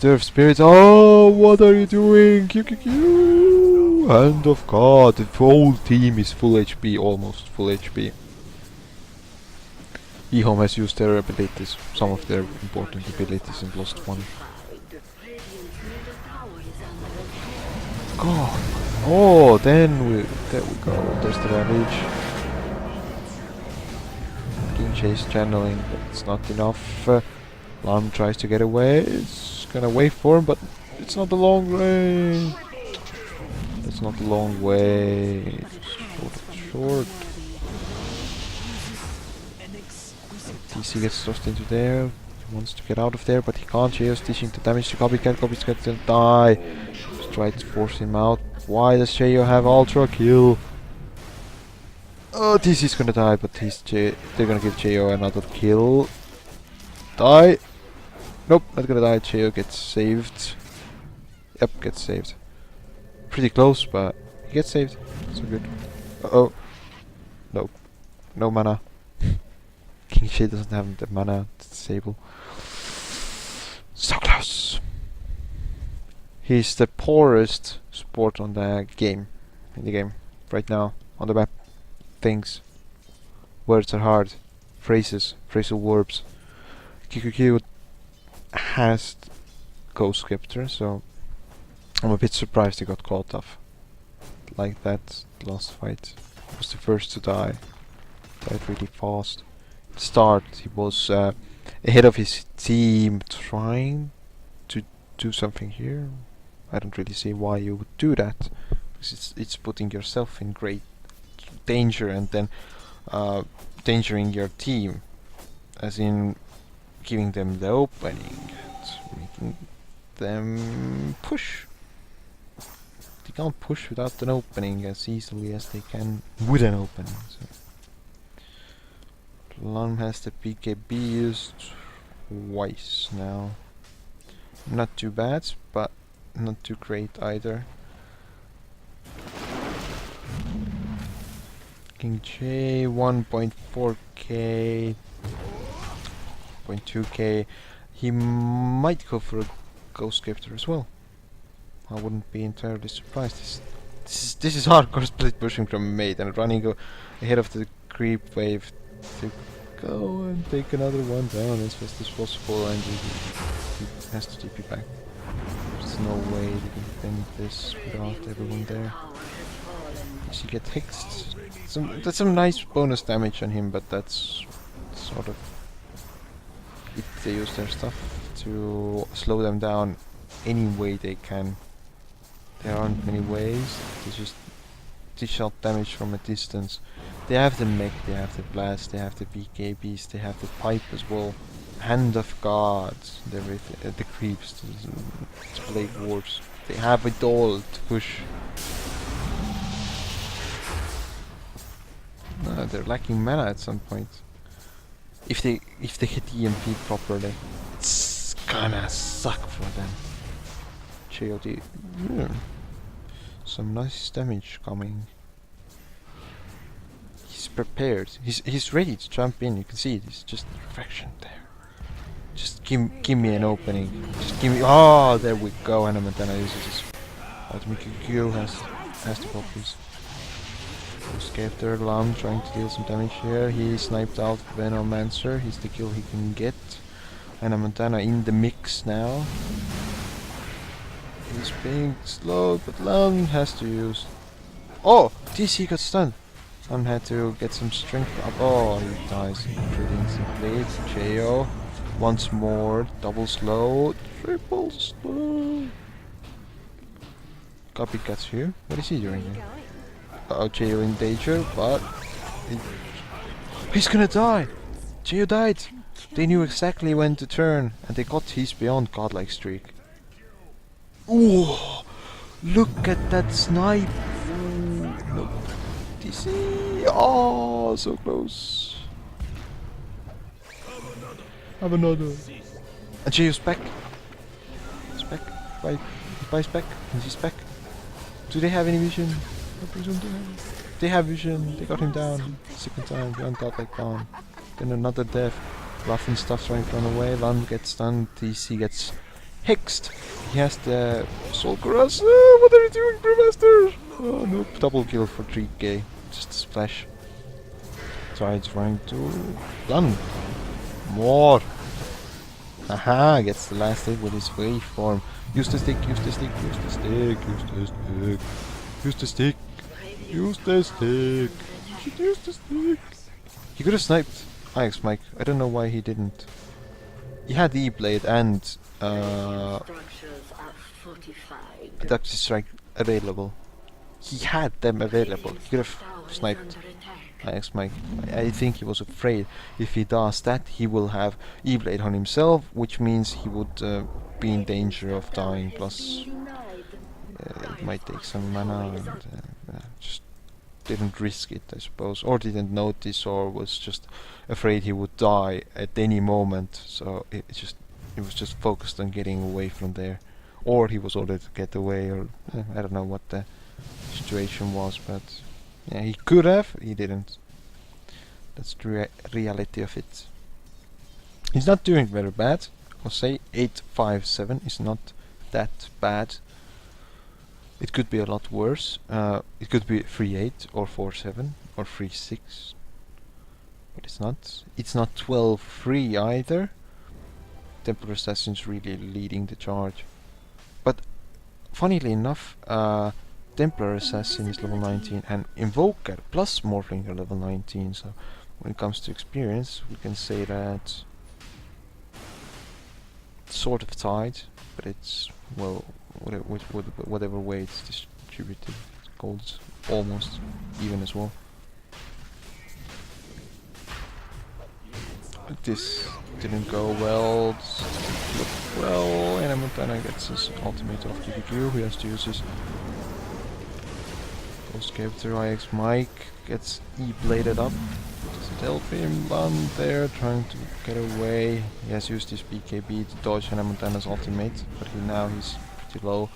Turf Spirit. Oh, what are you doing? QQQ! Hand of God. The whole team is full HP, almost full HP. EHOME has used their abilities, some of their important abilities, and lost one. God. Oh, there we go. There's the ravage. King Chase channeling, but it's not enough. Lam tries to get away. It's gonna wait for him, but it's not a long range. It's not a long way. Short. TC gets thrust into there. He wants to get out of there, but he can't. Cheo's teaching the damage to Copycat. Copycat's gonna die. Just try to force him out. Why does Cheo have ultra kill? Oh, TC's gonna die, but they're gonna give Cheo another kill. Die! Nope, not gonna die. Cheo gets saved. Yep, gets saved. Pretty close, but he gets saved. So good. Uh-oh. Nope. No mana. King Shay doesn't have the mana to disable. So close! He's the poorest support on the game. In the game. Right now. On the map. Things. Words are hard. Phrases. Phrasal verbs. QQQ has Ghost Scepter, so I'm a bit surprised he got caught off like that last fight. He was the first to die. Died really fast. At the start he was ahead of his team trying to do something here. I don't really see why you would do that, because it's putting yourself in great danger and then endangering your team, as in giving them the opening and making them push. They can't push without an opening as easily as they can with an opening. So. Plum has the PKB used twice now. Not too bad, but not too great either. King J 1.4k, 0.2k. He might go for a Ghost Scepter as well. I wouldn't be entirely surprised. This is hardcore split pushing from mate and running ahead of the creep wave to go and take another one down as fast as possible, and he has to TP back. There's no way they can defend this without everyone there. Does he get hexed? That's some nice bonus damage on him, but that's sort of it. They use their stuff to slow them down any way they can. There aren't many ways. They just dish out damage from a distance. They have the mech, they have the blast, they have the BKBs, they have the pipe as well. Hand of God, the creeps, the blade wars. They have it all to push. No, they're lacking mana at some point. If they hit EMP properly, it's gonna suck for them. JOD, some nice damage coming. He's prepared. He's ready to jump in. You can see it. He's just reflection there. Just give me an opening. Just give me. Oh, there we go. And then I use his ultimate Q has to focus. Scepter Lam trying to deal some damage here. He sniped out Venomancer. He's the kill he can get. And Montana in the mix now. He's being slowed, but Lam has to use. Oh, TC got stunned. Lam had to get some strength up. Oh, he dies pretty instantly. Jo once more, double slow, triple slow. Copycat's what is he doing here? Jo in danger, but he's gonna die. Jo died. They knew exactly when to turn, and they got his beyond godlike streak. Ooh, look at that snipe. Ooh, no. DC. Oh, so close. Have another. And Jo's back. He's back. He's back. He's back. Do they have any vision? I presume they have. They have vision. They got him down. Second time. Beyond godlike down. Then another death. Ruffin stuff trying to run away. Lan gets stunned. TC gets hexed. He has the Soul Caress. What are you doing, Brewmaster? Oh nope. Double kill for 3k. Just a splash. Trying to Lan. More. Aha, gets the last hit with his waveform. Use the stick, use the stick, use the stick, use the stick. Use the stick. Use the stick. Use the stick. He could have sniped Ix Mike. I don't know why he didn't. He had the E-Blade and Adaptive Strike available. He had them available. He could have sniped Ix Mike. I think he was afraid if he does that he will have E-Blade on himself, which means he would be in danger of dying, plus it might take some mana, and just didn't risk it, I suppose, or didn't notice, or was just afraid he would die at any moment, so it was just focused on getting away from there, or he was ordered to get away, or I don't know what the situation was, but yeah, he could have, he didn't. That's the reality of it. He's not doing very bad. I'll say 857 is not that bad. It could be a lot worse. It could be 3-8 or 4-7 or 3-6. But it's not. It's not 12-3 either. Templar Assassin's really leading the charge. But funnily enough, Templar Assassin is level 19 and Invoker plus Morphling are level 19, so when it comes to experience we can say that it's sort of tied, but it's, well, whatever way it's distributed, gold's almost even as well. But this didn't go well, well, and Montana gets his ultimate off TPQ, he has to use his Scepter. Ix Mike gets E-bladed up. Doesn't help him. Lan there trying to get away. He has used his BKB to dodge Hannah Montana's ultimate, but he's pretty low.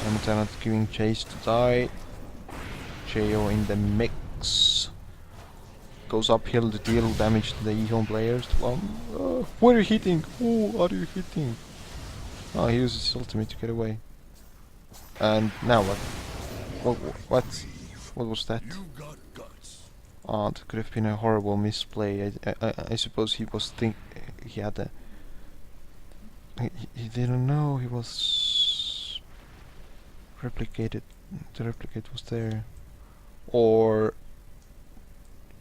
Hannah Montana giving chase to die. Jo in the mix. X goes uphill to deal damage to the EHOME players. What are you hitting? Who are you hitting? Oh, he uses his ultimate to get away. And now what? What was that? Oh, that could have been a horrible misplay. I suppose he was he had a... He didn't know he was replicated. The replicate was there. Or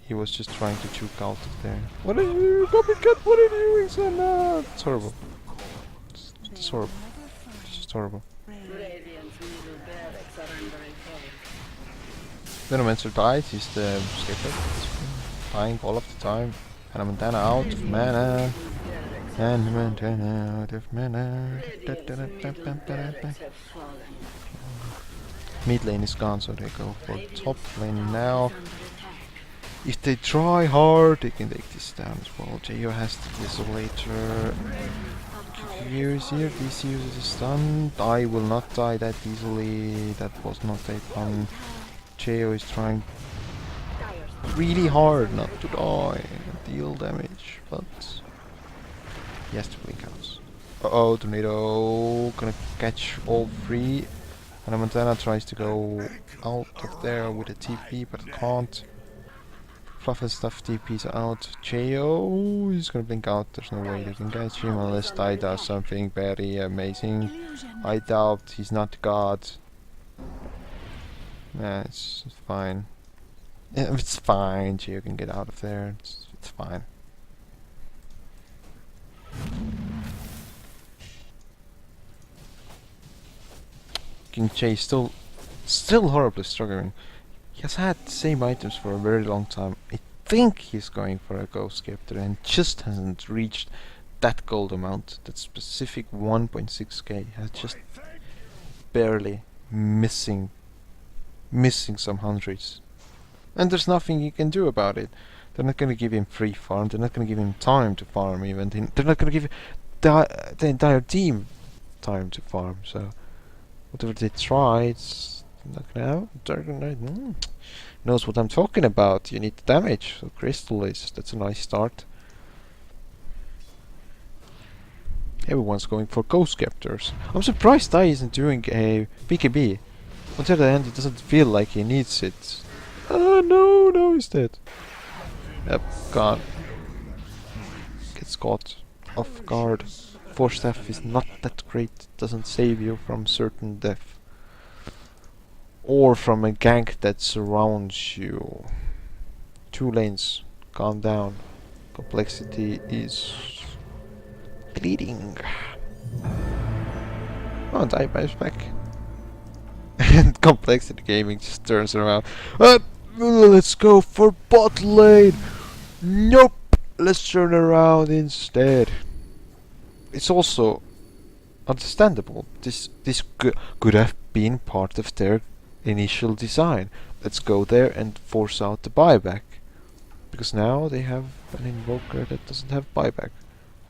he was just trying to juke out of there. What are you, copycat? What are you doing, son? No, it's horrible. It's horrible. It's just horrible. Venomancer died, he's the scapegoat. Dying all of the time. And Montana out of mana. And Montana out of mana. Mid lane is gone, so they go for top lane now. If they try hard, they can take this down as well. Jo has the Desolator. Q is here, this uses a stun. I will not die that easily. That was not a pun. Jo is trying really hard not to die and deal damage, but he has to blink out. Uh-oh, Tornado gonna catch all three. And Montana tries to go out of there with a TP, but can't. Fluff and Stuff TP's out. Jo is gonna blink out. There's no way they can catch him unless Tai does something very amazing. I doubt he's not God. Nah, it's fine. Yeah, it's fine. Jo can get out of there. It's fine. King Jay still horribly struggling. He has had the same items for a very long time. I think he's going for a Go Scepter and just hasn't reached that gold amount. That specific 1.6k has just barely missing some hundreds. And there's nothing you can do about it. They're not gonna give him free farm, they're not gonna give him time to farm even. They're not gonna give the entire team time to farm, so whatever they try, it's not gonna happen. Dragon Knight knows what I'm talking about. You need the damage, so Crystal that's a nice start. Everyone's going for Ghost Captors. I'm surprised Tai isn't doing a BKB. On the other hand, it doesn't feel like he needs it. No, he's dead. Yep, gone. Gets caught off guard. Force Staff is not that great, doesn't save you from certain death. Or from a gank that surrounds you. 2 lanes, calm down. Complexity is bleeding. Oh, Die buys back. And Complexity Gaming just turns around. Let's go for bot lane. Nope, let's turn around instead. It's also understandable. This could have been part of their initial design. Let's go there and force out the buyback. Because now they have an invoker that doesn't have buyback,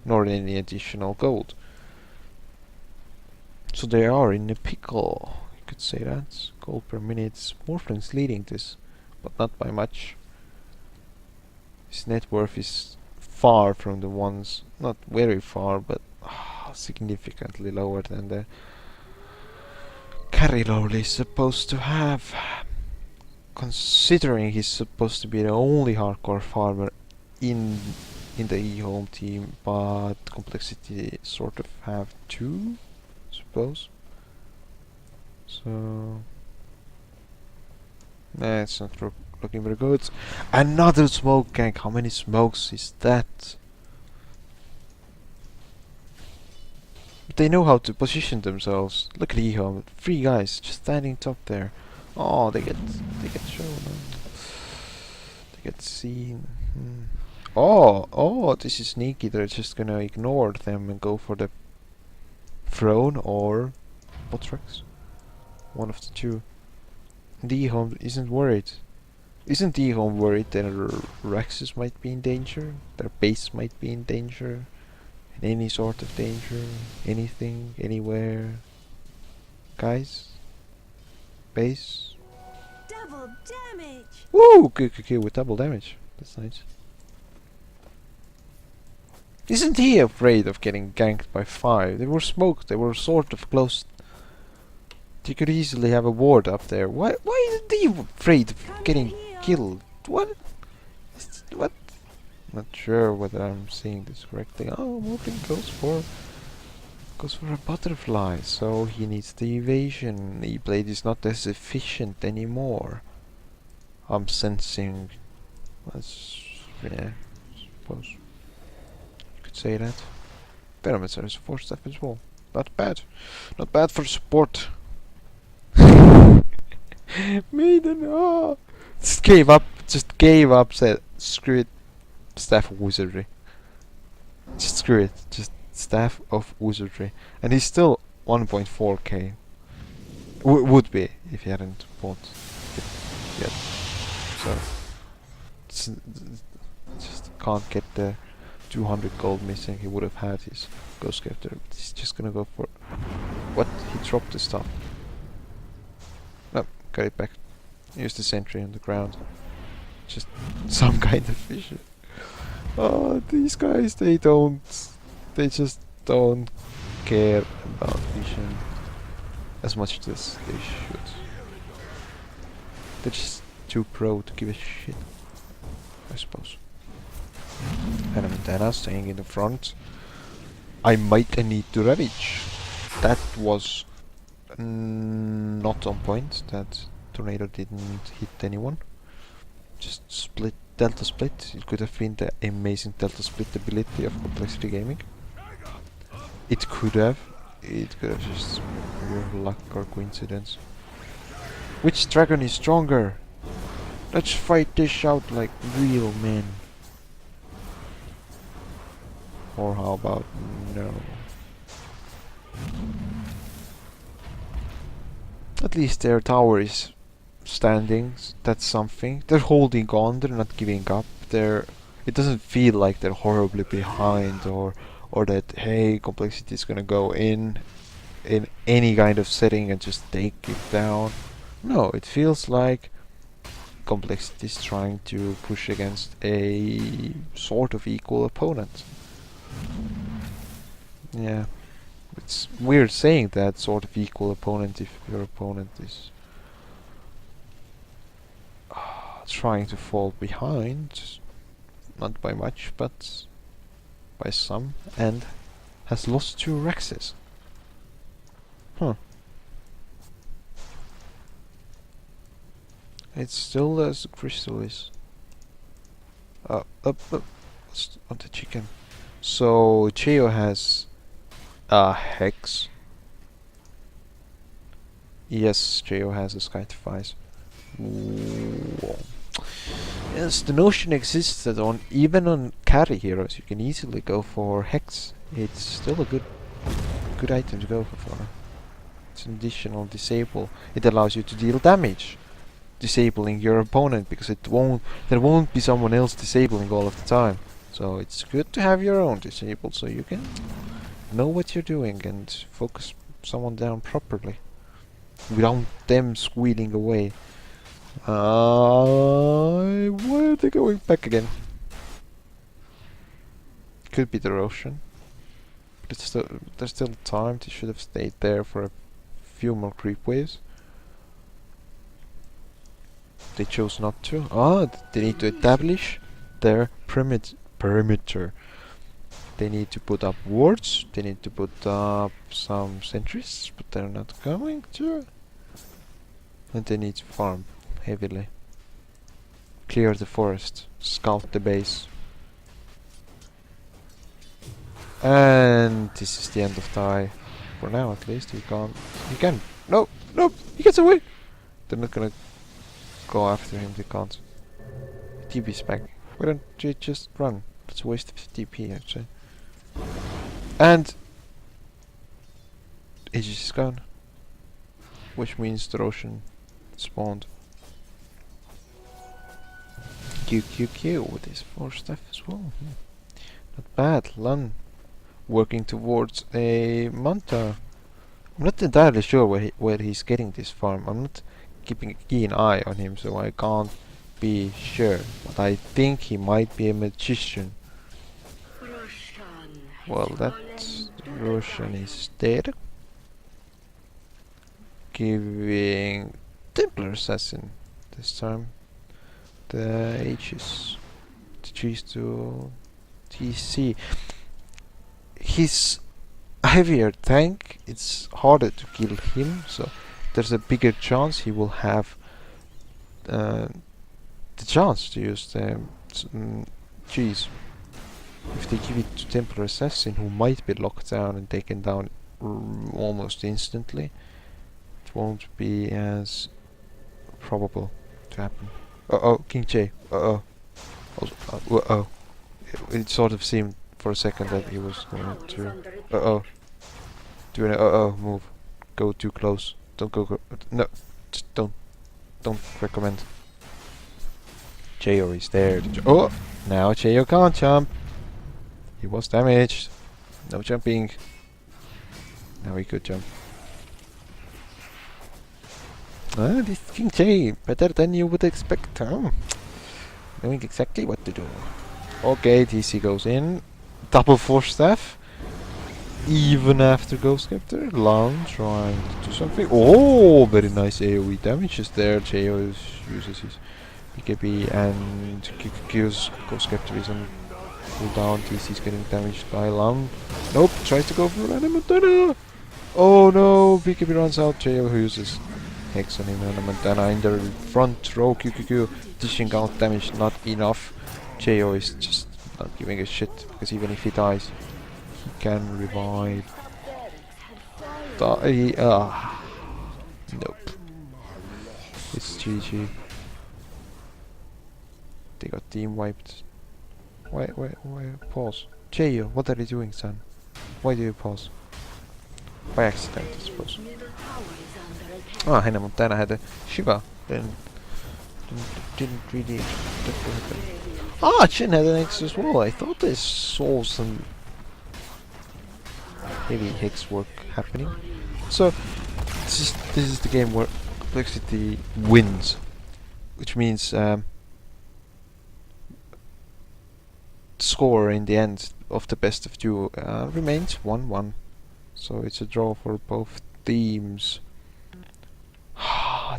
nor any additional gold. So they are in a pickle. You could say that. Gold per minute. Morphlink's leading this, but not by much. His net worth is far from the ones, not very far, but significantly lower than the carry load is supposed to have. Considering he's supposed to be the only hardcore farmer in the EHOME team, but Complexity sort of have 2, suppose. So nah, it's not looking very good. Another smoke gank. How many smokes is that? But they know how to position themselves. Look at EHOME. 3 guys just standing top there. Oh, they get shown. They get seen. Oh, this is sneaky. They're just gonna ignore them and go for the throne or Botrax. One of the 2. EHOME isn't worried. Isn't EHOME worried that their Rexes might be in danger? Their base might be in danger? In any sort of danger? Anything? Anywhere? Guys? Base? Double damage. Woo! Q with double damage. That's nice. Isn't he afraid of getting ganked by 5? They were smoked. They were sort of close. They could easily have a ward up there. Why isn't he afraid of Come getting and heal. killed? What? What? Not sure whether I'm seeing this correctly. Oh, Morgan goes for a butterfly, so he needs the evasion. E-blade is not as efficient anymore. I'm sensing. That's, yeah, suppose you could say that. Parameter is a 4-step as well. Not bad. Not bad for support. Maiden, oh! Just gave up. Said, screw it. Staff of Wizardry. Just screw it. Just Staff of Wizardry. And he's still 1.4k. Would be if he hadn't bought it yet. So just can't get the 200 gold missing. He would have had his Ghost Scepter. He's just gonna go for what? He dropped the stuff. No, got it back. Use the sentry on the ground. Just some kind of vision. Oh, these guys, they just don't care about vision as much as they should. They're just too pro to give a shit, I suppose. And Montana staying in the front. I might need to ravage. That was not on point. That tornado didn't hit anyone. Just split, delta split. It could have been the amazing delta split ability of Complexity Gaming. It could have. It could have just pure luck or coincidence. Which dragon is stronger? Let's fight this out like real men. Or how about no? At least their tower is standing. That's something. They're holding on. They're not giving up. It doesn't feel like they're horribly behind or that hey, Complexity is gonna go in any kind of setting and just take it down. No, it feels like Complexity is trying to push against a sort of equal opponent. Yeah, it's weird saying that, sort of equal opponent, if your opponent is trying to fall behind, not by much, but by some, and has lost 2 Rexes. Huh. It's still as the crystal is. Up on the chicken. So Cheo has a Hex. Yes, Cheo has a Sky Defies. Yes, the notion exists that even on carry heroes you can easily go for Hex. It's still a good item to go for. It's an additional disable. It allows you to deal damage, disabling your opponent, because there won't be someone else disabling all of the time. So it's good to have your own disabled, so you can know what you're doing and focus someone down properly without them squealing away. Why are they going back again? Could be the Roshan. But there's still time. They should have stayed there for a few more creep waves. They chose not to. They need to establish their perimeter. They need to put up wards. They need to put up some sentries, but they're not going to. And they need to farm heavily. Clear the forest. Scout the base. And this is the end of Tai. For now, at least. He can. No! No! He gets away! They're not gonna go after him. They can't. TP's back. Why don't you just run? It's a waste of TP, actually. And Aegis is gone. Which means the Roshan spawned. QQQ with his 4 stuff as well. Not bad. Lun working towards a Manta. I'm not entirely sure where he's getting this farm. I'm not keeping a keen eye on him, so I can't be sure. But I think he might be a magician. Well, that Roshan is dead. Giving Templar Assassin this time the H's to choose to TC. He's a heavier tank, it's harder to kill him, so there's a bigger chance he will have the chance to use the G's. If they give it to Templar Assassin, who might be locked down and taken down almost instantly, it won't be as probable to happen. Uh-oh, King J. Uh-oh. Uh-oh. It sort of seemed for a second that he was going to... Uh-oh. Do an uh-oh move. Go too close. Don't go... No. Just don't recommend. J.O. is there. Oh! Now J.O. can't jump. He was damaged. No jumping. Now he could jump. This King J, better than you would expect, huh? Knowing exactly what to do. Okay, TC goes in. Double Force Staff. Even after Ghost Scepter. Lan trying to do something. Oh, very nice AoE damages there. J.O. uses his BKB and Q's Ghost Scepter is on cooldown. TC's getting damaged by Lan. Nope, tries to go for Montana. Oh no, BKB runs out. J.O. uses Hex on him and Montana in the front row. QQQ dishing out damage, not enough. J.O. is just not giving a shit, because even if he dies, he can revive. Nope. It's GG. They got team wiped. Why, pause. J.O., what are you doing, son? Why do you pause? By accident, I suppose. Ah, Hannah Montana had a Shiva, then didn't really expect that to happen. Ah, Chin had an X as well. I thought I saw some heavy Hex work happening. So this is the game where complexity wins, which means score in the end of the best of two remains 1-1. So it's a draw for both teams.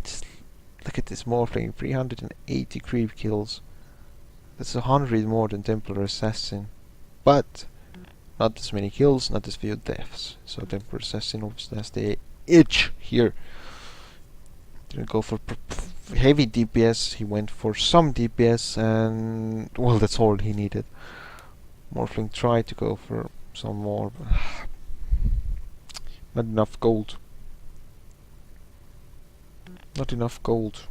Just look at this Morphling, 380 creep kills. That's 100 more than Templar Assassin. But not as many kills, not as few deaths. So Templar Assassin obviously has the edge here. Didn't go for heavy DPS, he went for some DPS, and well, that's all he needed. Morphling tried to go for some more, but not enough gold. Not enough gold.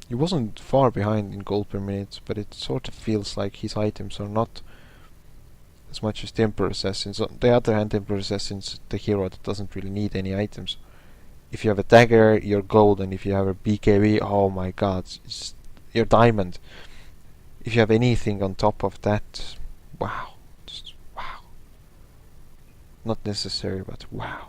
He wasn't far behind in gold per minute, but it sort of feels like his items are not as much as Templar Assassins. On the other hand, Templar Assassin's the hero that doesn't really need any items. If you have a dagger, you're gold, and if you have a BKB, oh my god, you're diamond. If you have anything on top of that, wow. Just wow. Not necessary, but wow.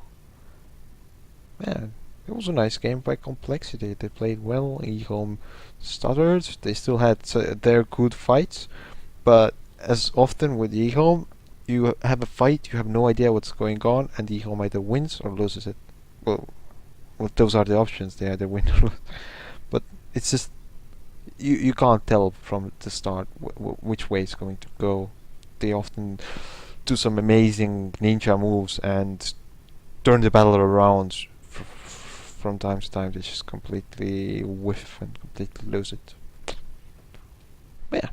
Man. It was a nice game by Complexity. They played well. EHOME stuttered. They still had their good fights, but as often with EHOME, you have a fight, you have no idea what's going on, and EHOME either wins or loses it. Well, those are the options. They either win or lose. But it's just you can't tell from the start which way it's going to go. They often do some amazing ninja moves and turn the battle around. From time to time, they just completely whiff and completely lose it. But yeah.